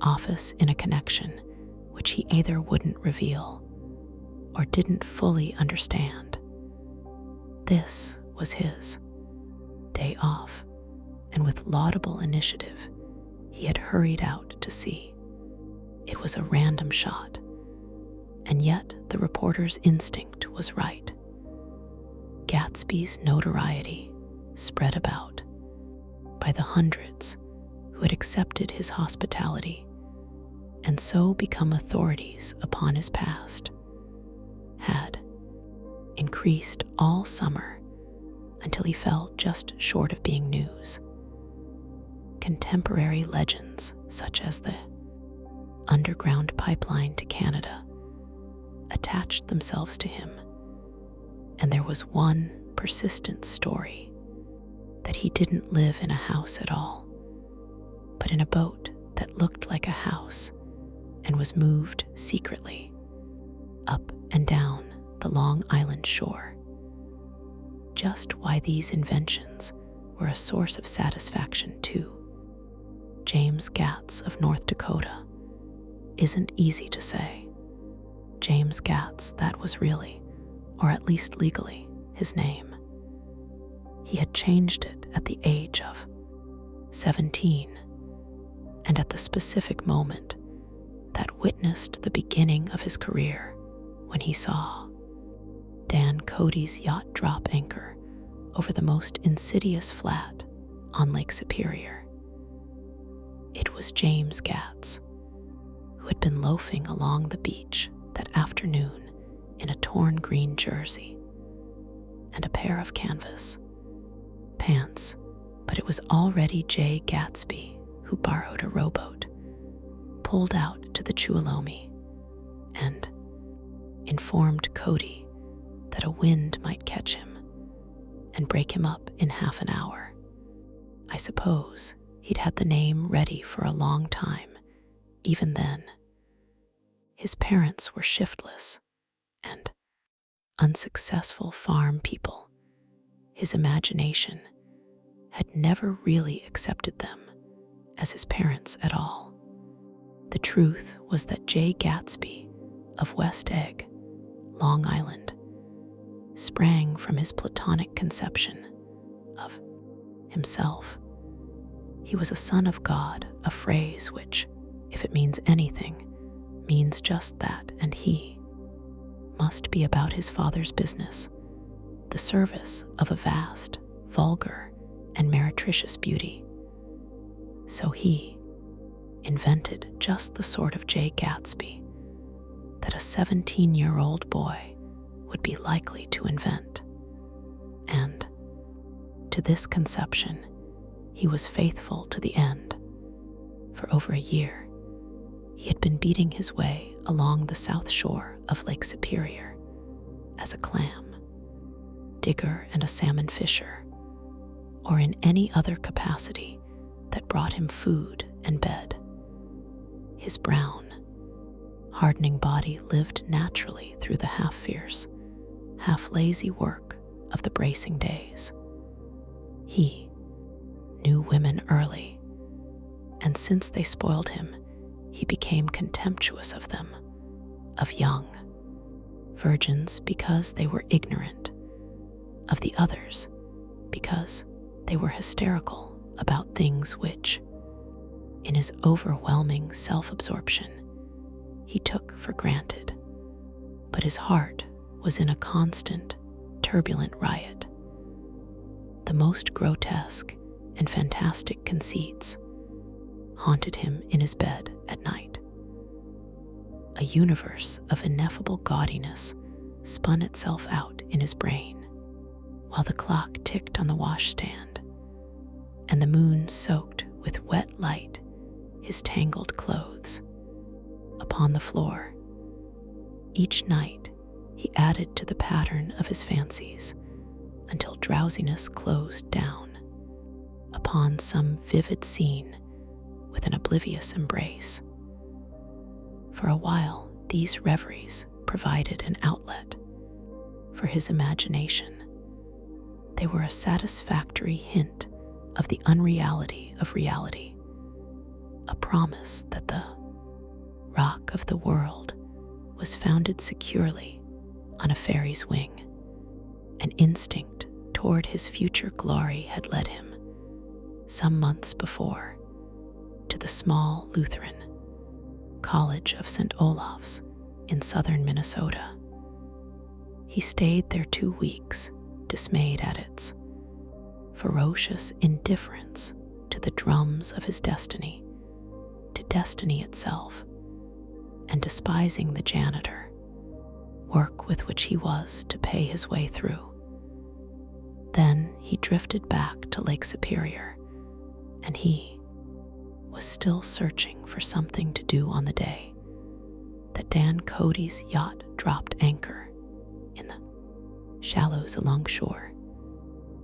office in a connection which he either wouldn't reveal or didn't fully understand. This was his day off, and with laudable initiative, he had hurried out to see. It was a random shot, and yet the reporter's instinct was right. Gatsby's notoriety spread about by the hundreds who had accepted his hospitality and so become authorities upon his past, had increased all summer until he fell just short of being news. Contemporary legends such as the underground pipeline to Canada attached themselves to him, and there was one persistent story that he didn't live in a house at all, but in a boat that looked like a house and was moved secretly up and down the Long Island shore. Just why these inventions were a source of satisfaction to James Gatz of North Dakota isn't easy to say. James Gatz, that was really, or at least legally, his name. He had changed it at the age of 17, and at the specific moment that witnessed the beginning of his career, when he saw Dan Cody's yacht drop anchor over the most insidious flat on Lake Superior. It was James Gatz, who had been loafing along the beach that afternoon in a torn green jersey and a pair of canvas pants, but it was already Jay Gatsby who borrowed a rowboat, pulled out to the Tuolumne, and informed Cody that a wind might catch him and break him up in half an hour. I suppose he'd had the name ready for a long time, even then. His parents were shiftless and unsuccessful farm people. His imagination had never really accepted them as his parents at all. The truth was that Jay Gatsby of West Egg, Long Island, sprang from his platonic conception of himself. He was a son of God, a phrase which, if it means anything, means just that, and he must be about his father's business, the service of a vast, vulgar, and meretricious beauty. So he invented just the sort of Jay Gatsby that a 17-year-old boy would be likely to invent. And To this conception, he was faithful to the end. For over a year, he had been beating his way along the south shore of Lake Superior as a clam, digger, and a salmon fisher, or in any other capacity that brought him food and bed. His brown, hardening body lived naturally through the half-fierce, half-lazy work of the bracing days. He knew women early, and since they spoiled him, he became contemptuous of them, of young virgins because they were ignorant, of the others because they were hysterical about things which, in his overwhelming self-absorption, he took for granted. But his heart was in a constant, turbulent riot. The most grotesque and fantastic conceits haunted him in his bed at night. A universe of ineffable gaudiness spun itself out in his brain, while the clock ticked on the washstand, and the moon soaked with wet light his tangled clothes. Upon the floor, each night he added to the pattern of his fancies until drowsiness closed down upon some vivid scene with an oblivious embrace. For a while, these reveries provided an outlet for his imagination. They were a satisfactory hint of the unreality of reality, a promise that the rock of the world was founded securely on a fairy's wing. An instinct toward his future glory had led him, some months before, to the small Lutheran College of St. Olaf's in southern Minnesota. He stayed there 2 weeks, dismayed at its ferocious indifference to the drums of his destiny, to destiny itself, and despising the janitor, work with which he was to pay his way through. Then he drifted back to Lake Superior, and he was still searching for something to do on the day that Dan Cody's yacht dropped anchor in the shallows along shore.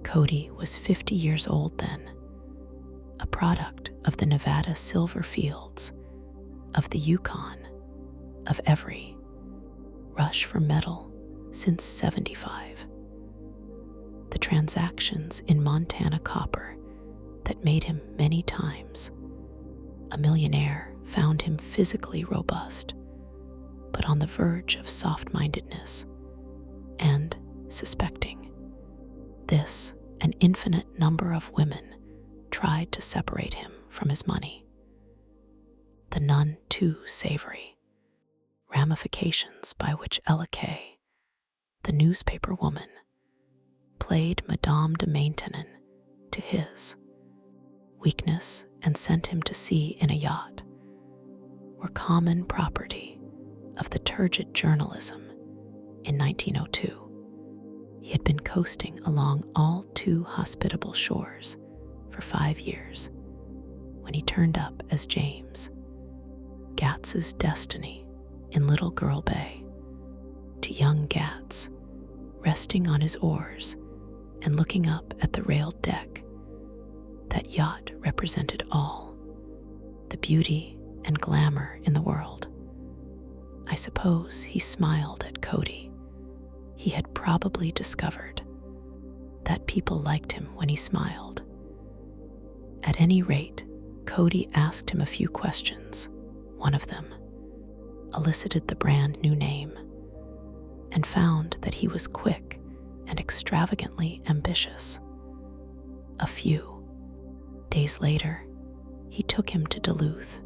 Cody was 50 years old then, a product of the Nevada silver fields, of the Yukon, of every rush for metal since '75. The transactions in Montana copper that made him many times a millionaire found him physically robust, but on the verge of soft-mindedness, and suspecting this, an infinite number of women tried to separate him from his money. The none too savory ramifications by which Ella Kay, the newspaper woman, played Madame de Maintenon to his weakness and sent him to sea in a yacht were common property of the turgid journalism in 1902. He had been coasting along all too hospitable shores for 5 years when he turned up as James, Gats's destiny in Little Girl Bay, to young Gats, resting on his oars and looking up at the railed deck. That yacht represented all the beauty and glamour in the world. I suppose he smiled at Cody. He had probably discovered that people liked him when he smiled. At any rate, Cody asked him a few questions. One of them elicited the brand new name, and found that he was quick and extravagantly ambitious. A few days later, he took him to Duluth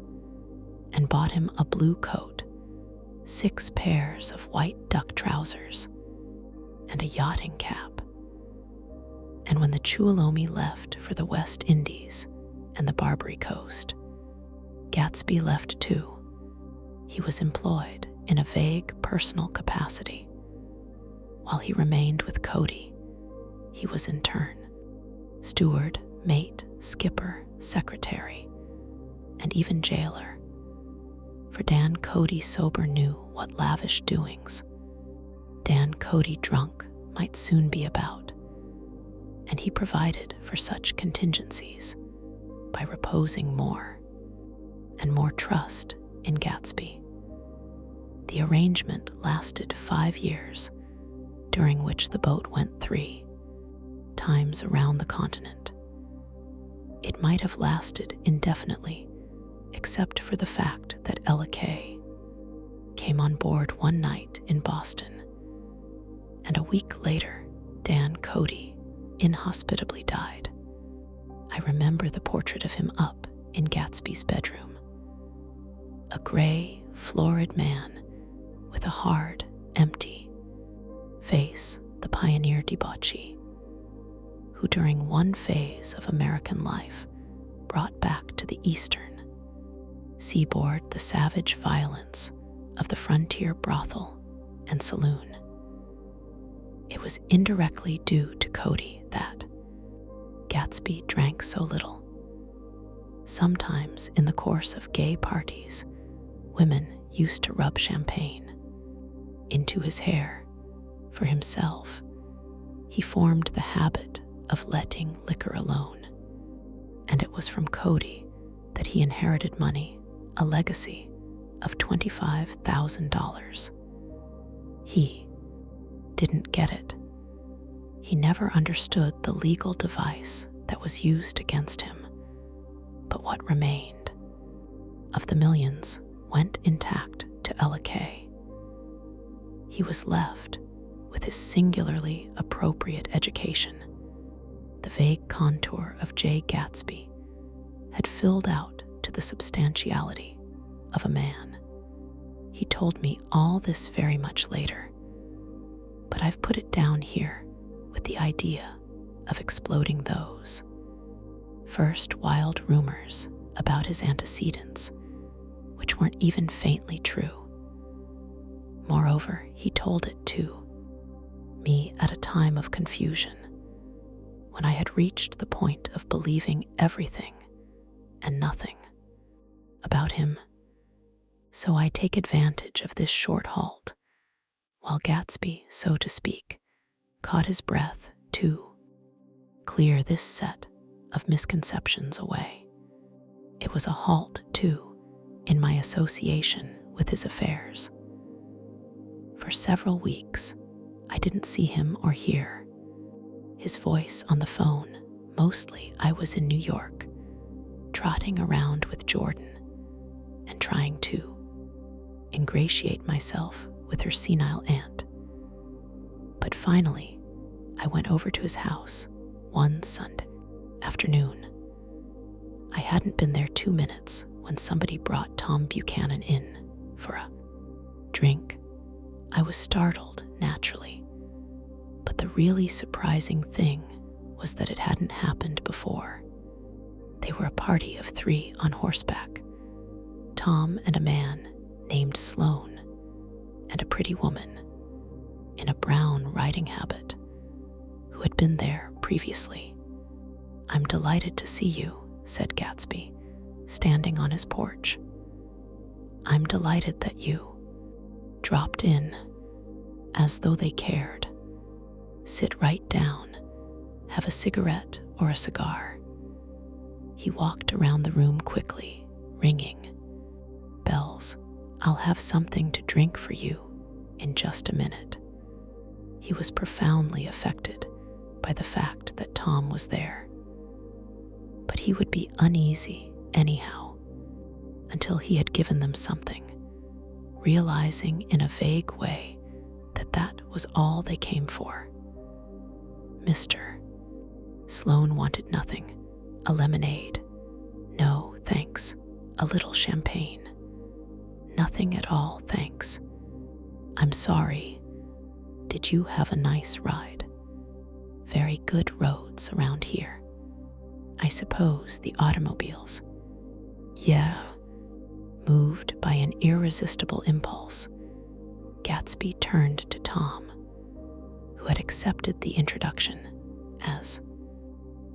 and bought him a blue coat, 6 pairs of white duck trousers, and a yachting cap. And when the Tuolumne left for the West Indies and the Barbary Coast, Gatsby left too. He was employed in a vague personal capacity. While he remained with Cody, he was in turn Steward, mate, skipper, secretary, and even jailer. For Dan Cody sober knew what lavish doings Dan Cody drunk might soon be about, and he provided for such contingencies by reposing more and more trust in Gatsby. The arrangement lasted 5 years, during which the boat went 3 times around the continent. It might have lasted indefinitely, except for the fact that Ella Kay came on board one night in Boston, and a week later, Dan Cody inhospitably died. I remember the portrait of him up in Gatsby's bedroom. A gray, florid man with a hard, empty face, the pioneer debauchee, who during one phase of American life brought back to the eastern seaboard the savage violence of the frontier brothel and saloon. It was indirectly due to Cody that Gatsby drank so little. Sometimes in the course of gay parties, women used to rub champagne into his hair. For himself, he formed the habit of letting liquor alone, and it was from Cody that he inherited money, a legacy of $25,000. He didn't get it. He never understood the legal device that was used against him, but what remained of the millions went intact to Ella Kay. He was left with his singularly appropriate education. The vague contour of J. Gatsby had filled out to the substantiality of a man. He told me all this very much later, but I've put it down here with the idea of exploding those first wild rumors about his antecedents, which weren't even faintly true. Moreover, he told it to me at a time of confusion, when I had reached the point of believing everything and nothing about him. So I take advantage of this short halt, while Gatsby, so to speak, caught his breath to clear this set of misconceptions away. It was a halt, too, in my association with his affairs. For several weeks, I didn't see him or hear his voice on the phone. Mostly I was in New York, trotting around with Jordan and trying to ingratiate myself with her senile aunt. But finally, I went over to his house one Sunday afternoon. I hadn't been there 2 minutes when somebody brought Tom Buchanan in for a drink. I was startled, naturally, but the really surprising thing was that it hadn't happened before. They were a party of 3 on horseback, Tom and a man named Sloane, and a pretty woman in a brown riding habit who had been there previously. "I'm delighted to see you," said Gatsby, standing on his porch. "I'm delighted that you dropped in, as though they cared. Sit right down, have a cigarette or a cigar." He walked around the room quickly, ringing bells. "I'll have something to drink for you in just a minute." He was profoundly affected by the fact that Tom was there, but he would be uneasy anyhow until he had given them something, realizing in a vague way that that was all they came for. Mr. Sloane wanted nothing. A lemonade. "No, thanks. A little champagne." "Nothing at all, thanks." "I'm sorry. Did you have a nice ride?" "Very good roads around here. I suppose the automobiles." "Yeah." Moved by an irresistible impulse, Gatsby turned to Tom, who had accepted the introduction as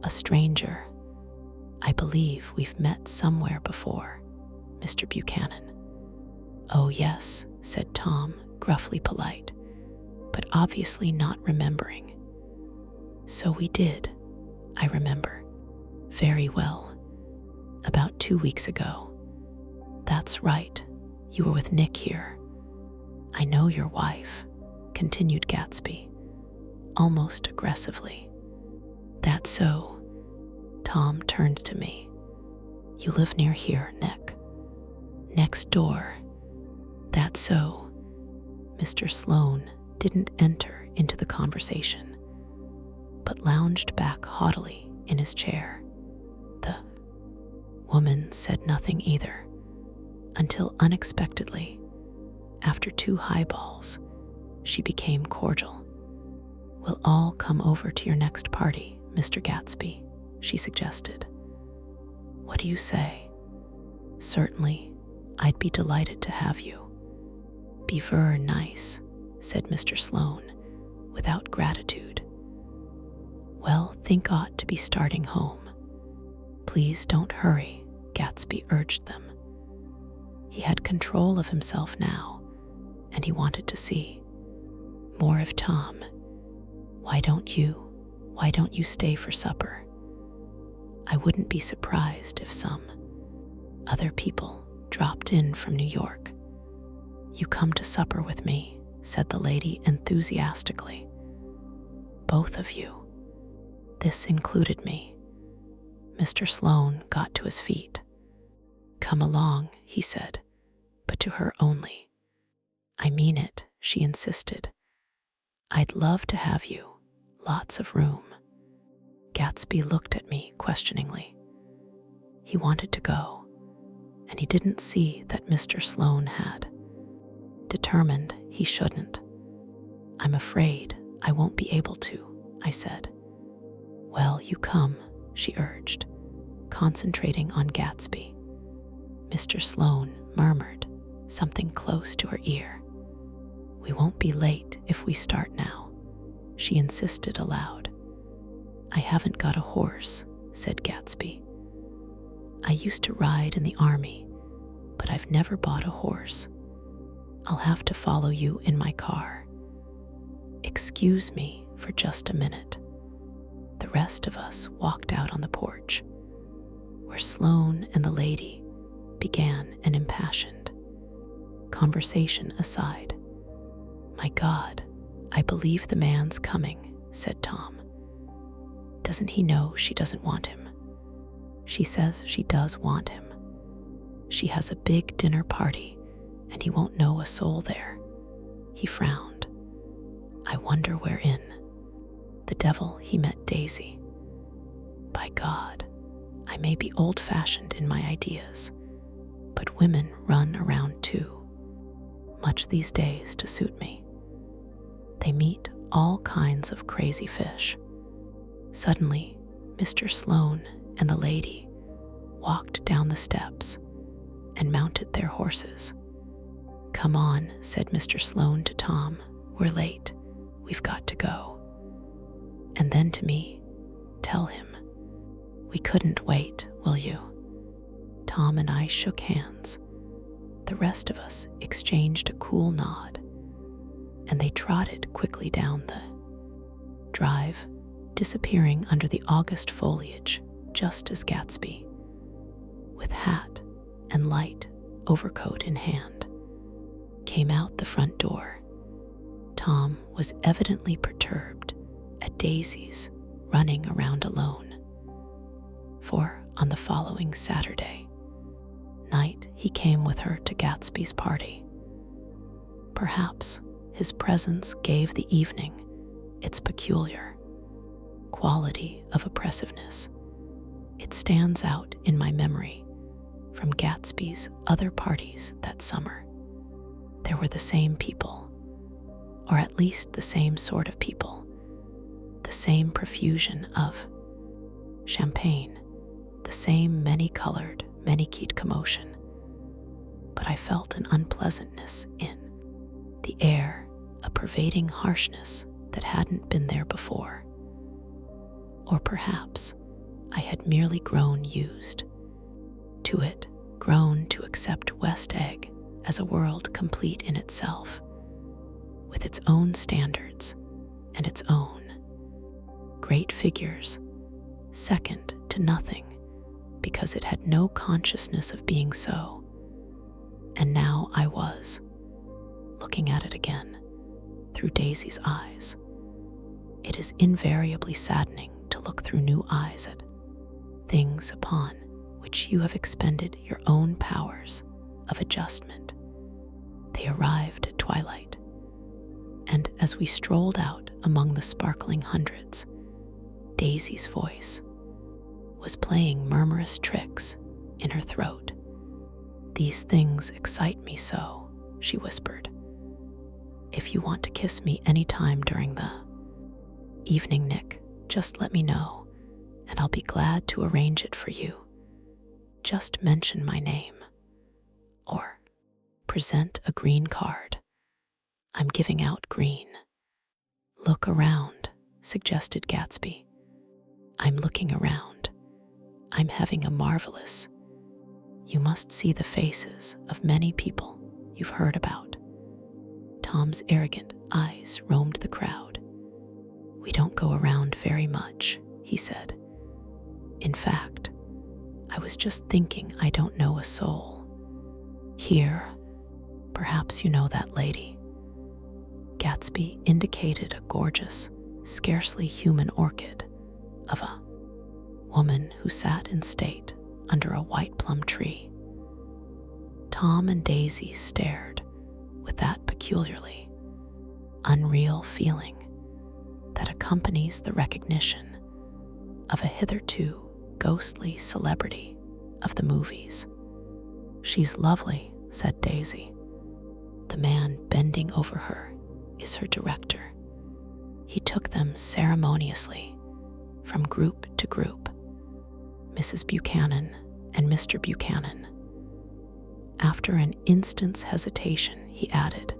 A stranger. I believe we've met somewhere before, Mr. Buchanan. Oh, yes, said Tom, gruffly polite, but obviously not remembering. So we did, I remember. Very well. About 2 weeks ago. That's right, you were with Nick here. I know your wife, continued Gatsby, almost aggressively. That's so. Tom turned to me. You live near here, Nick. Next door. That's so. Mr. Sloane didn't enter into the conversation, but lounged back haughtily in his chair. The woman said nothing either, until unexpectedly, after 2 highballs, she became cordial. We'll all come over to your next party, Mr. Gatsby, she suggested. What do you say? Certainly, I'd be delighted to have you. Be ver nice, said Mr. Sloane, without gratitude. Well, think ought to be starting home. Please don't hurry, Gatsby urged them. He had control of himself now, and he wanted to see more of Tom. Why don't you stay for supper? I wouldn't be surprised if some other people dropped in from New York. You come to supper with me, said the lady enthusiastically. Both of you. This included me. Mr. Sloane got to his feet. Come along, he said, but to her only. I mean it, she insisted. I'd love to have you. Lots of room. Gatsby looked at me questioningly. He wanted to go, and he didn't see that Mr. Sloane had. Determined he shouldn't. I'm afraid I won't be able to, I said. Well, you come, she urged, concentrating on Gatsby. Mr. Sloane murmured something close to her ear. We won't be late if we start now, she insisted aloud. I haven't got a horse, said Gatsby. I used to ride in the army, but I've never bought a horse. I'll have to follow you in my car. Excuse me for just a minute. The rest of us walked out on the porch, where Sloane and the lady began an impassioned conversation aside. My God, I believe the man's coming, said Tom. Doesn't he know she doesn't want him? She says she does want him. She has a big dinner party, and he won't know a soul there. He frowned. I wonder wherein. The devil he met Daisy. By God, I may be old-fashioned in my ideas, but women run around too, much these days to suit me. They meet all kinds of crazy fish. Suddenly, Mr. Sloane and the lady walked down the steps and mounted their horses. Come on, said Mr. Sloane to Tom. We're late. We've got to go. And then to me, tell him, we couldn't wait, will you? Tom and I shook hands. The rest of us exchanged a cool nod, and they trotted quickly down the drive, disappearing under the August foliage just as Gatsby, with hat and light overcoat in hand, came out the front door. Tom was evidently perturbed at Daisy's running around alone, for on the following Saturday night he came with her to Gatsby's party. Perhaps his presence gave the evening its peculiar quality of oppressiveness. It stands out in my memory from Gatsby's other parties that summer. There were the same people, or at least the same sort of people, the same profusion of champagne, the same many-colored, many-keyed commotion. But I felt an unpleasantness in the air, a pervading harshness that hadn't been there before. Or perhaps I had merely grown used to it, grown to accept West Egg as a world complete in itself, with its own standards and its own great figures, second to nothing because it had no consciousness of being so. And now I was looking at it again through Daisy's eyes. It is invariably saddening to look through new eyes at things upon which you have expended your own powers of adjustment. They arrived at twilight, and as we strolled out among the sparkling hundreds, Daisy's voice was playing murmurous tricks in her throat. "These things excite me so," she whispered. "If you want to kiss me any time during the evening, Nick, just let me know, and I'll be glad to arrange it for you. Just mention my name, or present a green card. I'm giving out green." "Look around," suggested Gatsby. "I'm looking around. I'm having a marvelous. You must see the faces of many people you've heard about." Tom's arrogant eyes roamed the crowd. "We don't go around very much," he said. "In fact, I was just thinking I don't know a soul here. Perhaps you know that lady." Gatsby indicated a gorgeous, scarcely human orchid of a woman who sat in state under a white plum tree. Tom and Daisy stared with that peculiarly unreal feeling that accompanies the recognition of a hitherto ghostly celebrity of the movies. "She's lovely," said Daisy. "The man bending over her is her director." He took them ceremoniously from group to group, Mrs. Buchanan and Mr. Buchanan. After an instant's hesitation, he added,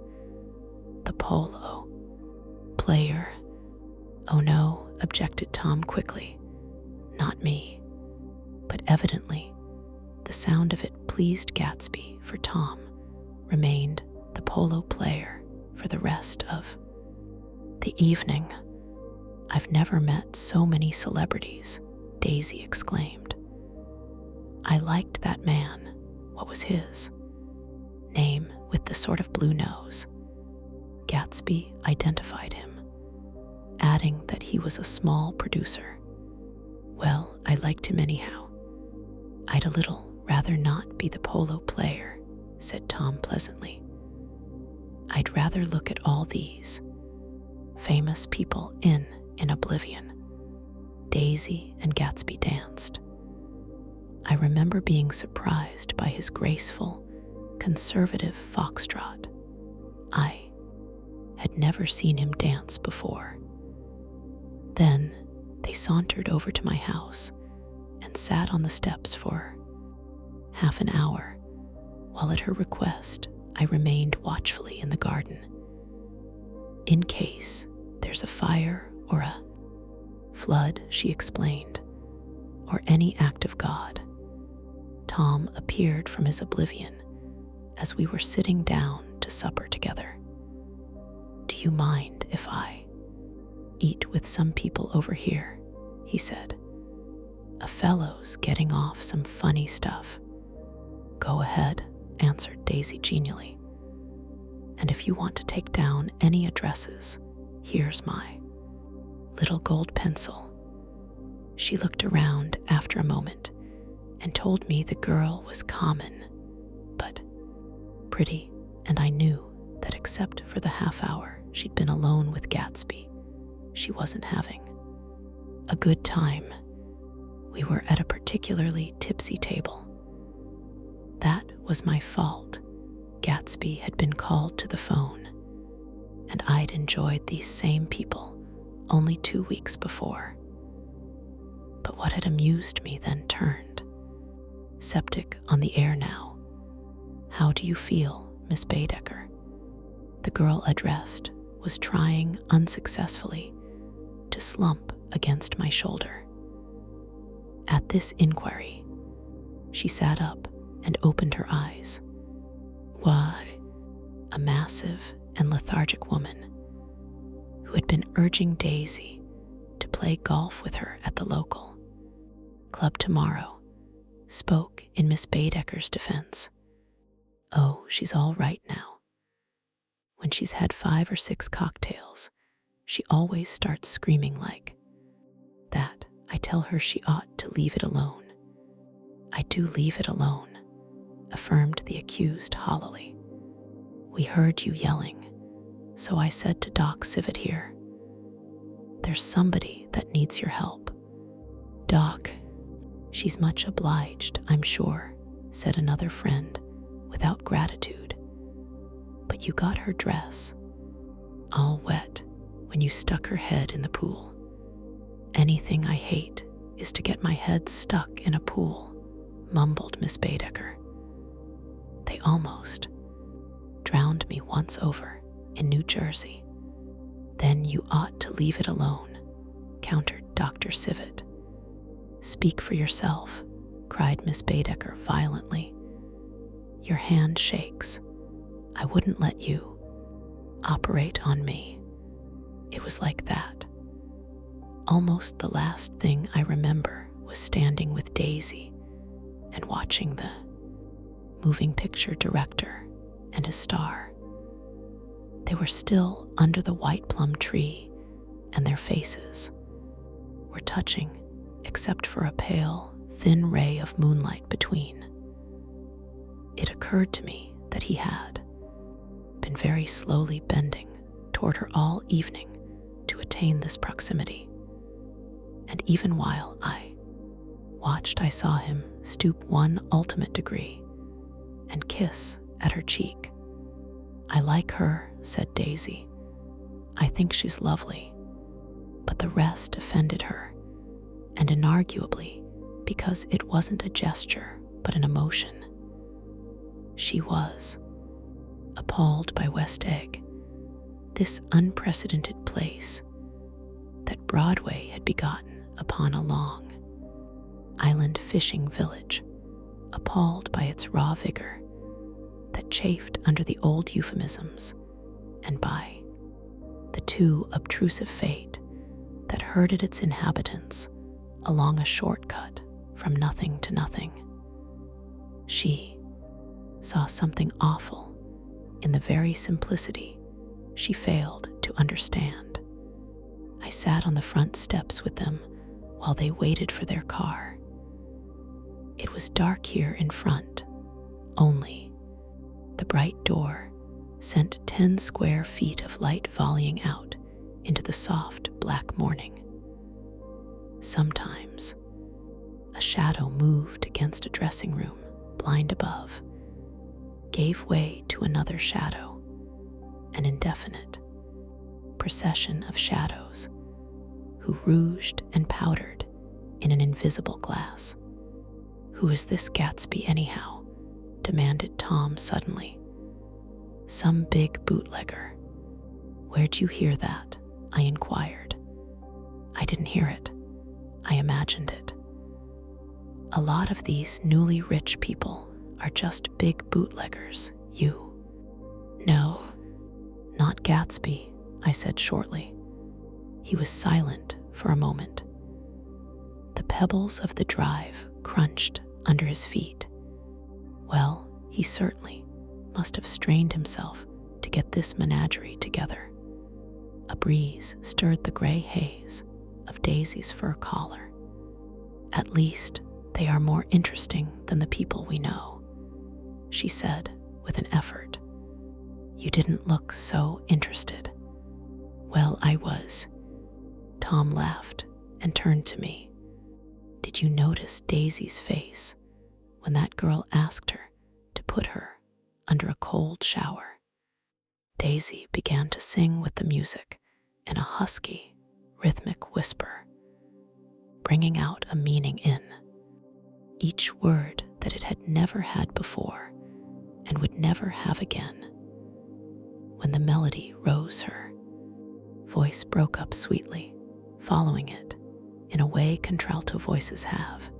"The polo player." "Oh no," objected Tom quickly. "Not me." But evidently, the sound of it pleased Gatsby, for Tom remained the polo player for the rest of the evening. "I've never met so many celebrities," Daisy exclaimed. "I liked that man. What was his name with the sort of blue nose?" Gatsby identified him, adding that he was a small producer. "Well, I liked him anyhow. I'd a little rather not be the polo player," said Tom pleasantly. "I'd rather look at all these famous people in oblivion." Daisy and Gatsby danced. I remember being surprised by his graceful, conservative foxtrot. I had never seen him dance before. Then they sauntered over to my house and sat on the steps for half an hour, while at her request I remained watchfully in the garden. "In case there's a fire or a flood," she explained, "or any act of God." Tom appeared from his oblivion as we were sitting down to supper together. "Do you mind if I eat with some people over here?" he said. "A fellow's getting off some funny stuff." "Go ahead," answered Daisy genially. "And if you want to take down any addresses, here's my little gold pencil." She looked around after a moment and told me the girl was common, but pretty, and I knew that except for the half hour she'd been alone with Gatsby, she wasn't having a good time. We were at a particularly tipsy table. That was my fault. Gatsby had been called to the phone, and I'd enjoyed these same people only 2 weeks before. But what had amused me then turned septic on the air now. "How do you feel, Miss Baedeker?" The girl addressed was trying unsuccessfully to slump against my shoulder. At this inquiry, she sat up and opened her eyes. Why? A massive and lethargic woman who had been urging Daisy to play golf with her at the local club tomorrow spoke in Miss Baedeker's defense. Oh, she's all right now. When she's had 5 or 6 cocktails, she always starts screaming like that. I tell her she ought to leave it alone. I do leave it alone, affirmed the accused hollowly. We heard you yelling, so I said to Doc Civet here, there's somebody that needs your help. Doc, she's much obliged, I'm sure, said another friend without gratitude. But you got her dress all wet when you stuck her head in the pool. Anything I hate is to get my head stuck in a pool, mumbled Miss Baedeker. They almost drowned me once over in New Jersey. Then you ought to leave it alone, countered Dr. Civet. Speak for yourself, cried Miss Baedeker violently. Your hand shakes. I wouldn't let you operate on me. It was like that. Almost the last thing I remember was standing with Daisy and watching the moving picture director and his star. They were still under the white plum tree, and their faces were touching except for a pale, thin ray of moonlight between. It occurred to me that he had been very slowly bending toward her all evening to attain this proximity. And even while I watched, I saw him stoop one ultimate degree and kiss at her cheek. I like her, said Daisy. I think she's lovely. But the rest offended her, and inarguably because it wasn't a gesture but an emotion. She was appalled by West Egg, this unprecedented place that Broadway had begotten upon a long island fishing village, appalled by its raw vigor that chafed under the old euphemisms, and by the too obtrusive fate that herded its inhabitants along a shortcut from nothing to nothing. She saw something awful in the very simplicity she failed to understand. I sat on the front steps with them while they waited for their car. It was dark here in front, only the bright door sent 10 square feet of light volleying out into the soft black morning. Sometimes a shadow moved against a dressing room blind above, gave way to another shadow, an indefinite procession of shadows who rouged and powdered in an invisible glass. Who is this Gatsby anyhow? Demanded Tom suddenly. Some big bootlegger. Where'd you hear that? I inquired. I didn't hear it. I imagined it. A lot of these newly rich people are just big bootleggers, you. No, not Gatsby, I said shortly. He was silent for a moment. The pebbles of the drive crunched under his feet. Well, he certainly must have strained himself to get this menagerie together. A breeze stirred the gray haze of Daisy's fur collar. At least they are more interesting than the people we know, she said with an effort. You didn't look so interested. Well, I was. Tom laughed and turned to me. Did you notice Daisy's face when that girl asked her to put her under a cold shower? Daisy began to sing with the music in a husky, rhythmic whisper, bringing out a meaning in each word that it had never had before and would never have again. When the melody rose, her voice broke up sweetly, following it in a way contralto voices have.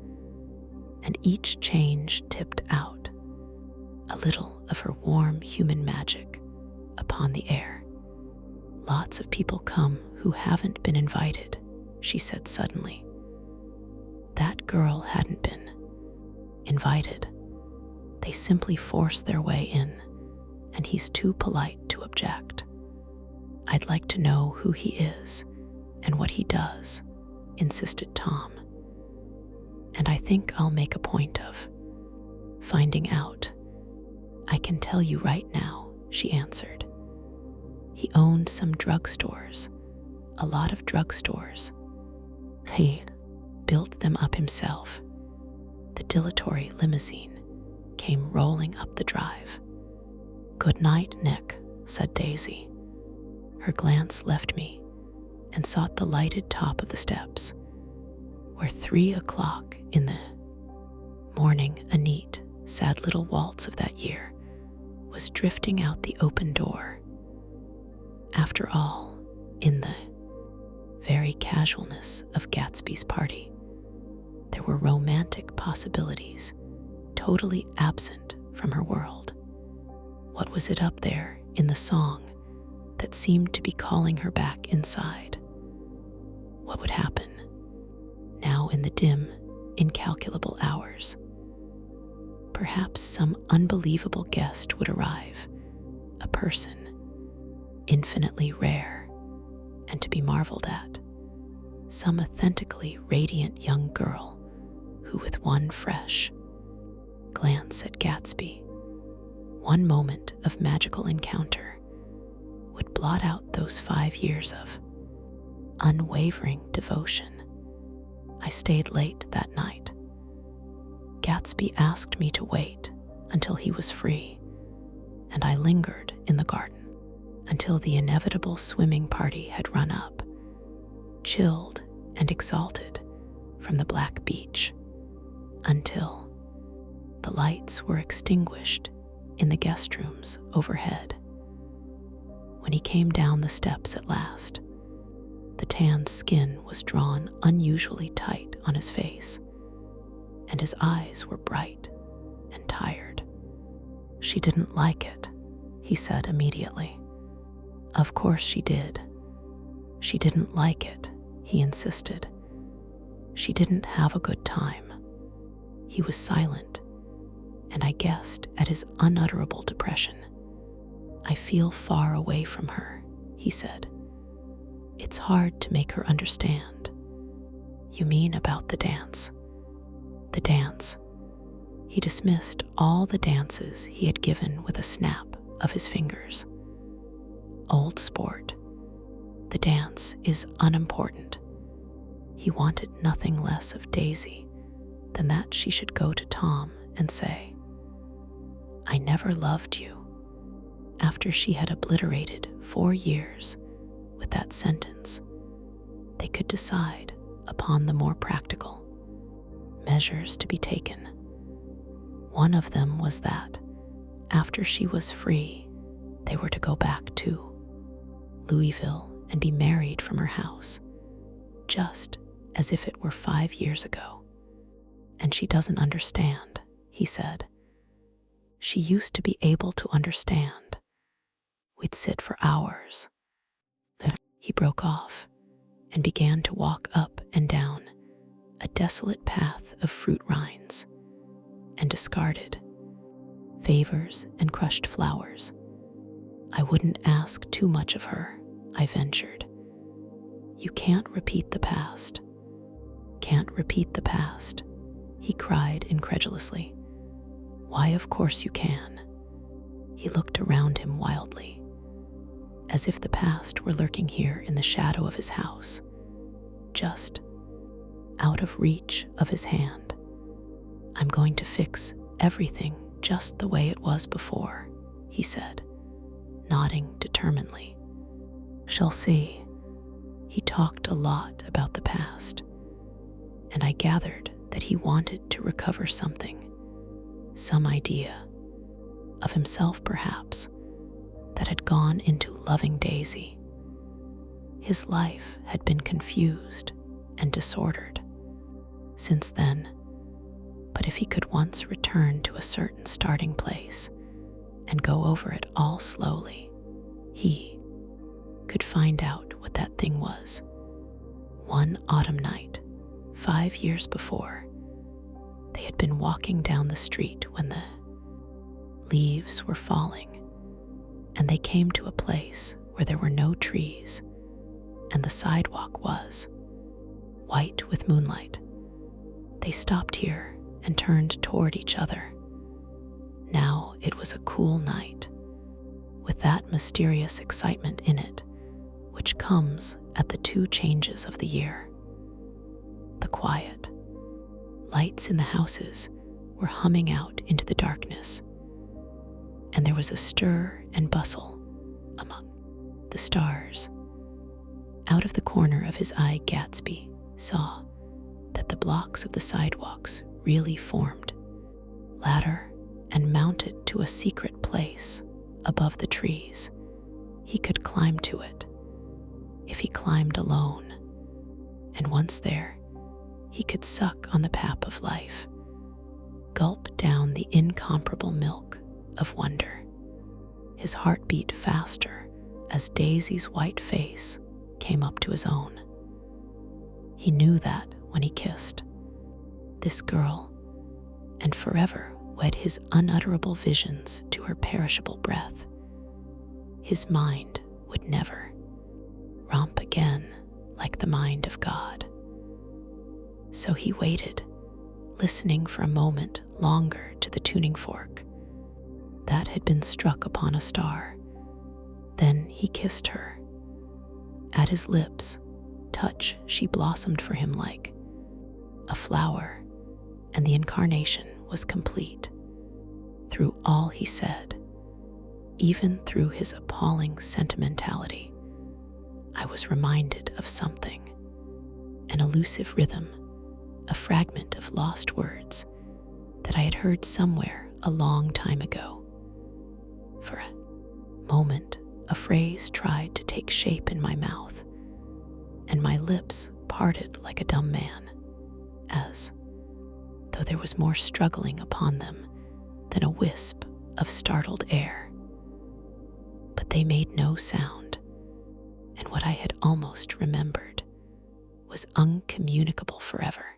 and each change tipped out a little of her warm human magic upon the air. Lots of people come who haven't been invited, she said suddenly. That girl hadn't been invited. They simply force their way in, and he's too polite to object. I'd like to know who he is and what he does, insisted Tom. And I think I'll make a point of finding out. I can tell you right now, she answered. He owned some drugstores, a lot of drugstores. He built them up himself. The dilatory limousine came rolling up the drive. Good night, Nick, said Daisy. Her glance left me and sought the lighted top of the steps, where 3 o'clock in the morning, a neat, sad little waltz of that year was drifting out the open door. After all, in the very casualness of Gatsby's party, there were romantic possibilities totally absent from her world. What was it up there in the song that seemed to be calling her back inside? What would happen now in the dim, incalculable hours? Perhaps some unbelievable guest would arrive, a person infinitely rare and to be marveled at, some authentically radiant young girl who, with one fresh glance at Gatsby, one moment of magical encounter, would blot out those 5 years of unwavering devotion. I stayed late that night. Gatsby asked me to wait until he was free, and I lingered in the garden until the inevitable swimming party had run up, chilled and exalted from the black beach, until the lights were extinguished in the guest rooms overhead. When he came down the steps at last, the tanned skin was drawn unusually tight on his face, and his eyes were bright and tired. She didn't like it, he said immediately. Of course she did. She didn't like it, he insisted. She didn't have a good time. He was silent, and I guessed at his unutterable depression. I feel far away from her, he said. It's hard to make her understand. You mean about the dance? The dance. He dismissed all the dances he had given with a snap of his fingers. Old sport. The dance is unimportant. He wanted nothing less of Daisy than that she should go to Tom and say, I never loved you, after she had obliterated 4 years with that sentence. They could decide upon the more practical measures to be taken. One of them was that, after she was free, they were to go back to Louisville and be married from her house, just as if it were 5 years ago. And she doesn't understand, he said. She used to be able to understand. We'd sit for hours. Then he broke off and began to walk up and down a desolate path of fruit rinds and discarded favors and crushed flowers. I wouldn't ask too much of her, I ventured. You can't repeat the past. Can't repeat the past, he cried incredulously. Why, of course you can. He looked around him wildly, as if the past were lurking here in the shadow of his house, just out of reach of his hand. I'm going to fix everything just the way it was before, he said, nodding determinedly. Shall see. He talked a lot about the past, and I gathered that he wanted to recover something, some idea of himself perhaps, that had gone into loving Daisy. His life had been confused and disordered since then, But if he could once return to a certain starting place and go over it all slowly, he could find out what that thing was. One autumn night, 5 years before, they had been walking down the street when the leaves were falling, and they came to a place where there were no trees, and the sidewalk was white with moonlight. They stopped here and turned toward each other. Now it was a cool night, with that mysterious excitement in it which comes at the 2 changes of the year. The quiet. Lights in the houses were humming out into the darkness, and there was a stir and bustle among the stars. Out of the corner of his eye, Gatsby saw that the blocks of the sidewalks really formed ladder and mounted to a secret place above the trees. He could climb to it if he climbed alone, and once there, he could suck on the pap of life, gulp down the incomparable milk of wonder. His heart beat faster as Daisy's white face came up to his own. He knew that when he kissed this girl and forever wed his unutterable visions to her perishable breath, his mind would never romp again like the mind of God. So he waited, listening for a moment longer to the tuning fork that had been struck upon a star. Then he kissed her. At his lips' touch, she blossomed for him like a flower, and the incarnation was complete. Through all he said, even through his appalling sentimentality, I was reminded of something, an elusive rhythm, a fragment of lost words that I had heard somewhere a long time ago. For a moment, a phrase tried to take shape in my mouth, and my lips parted like a dumb man, as though there was more struggling upon them than a wisp of startled air. But they made no sound, and what I had almost remembered was uncommunicable forever.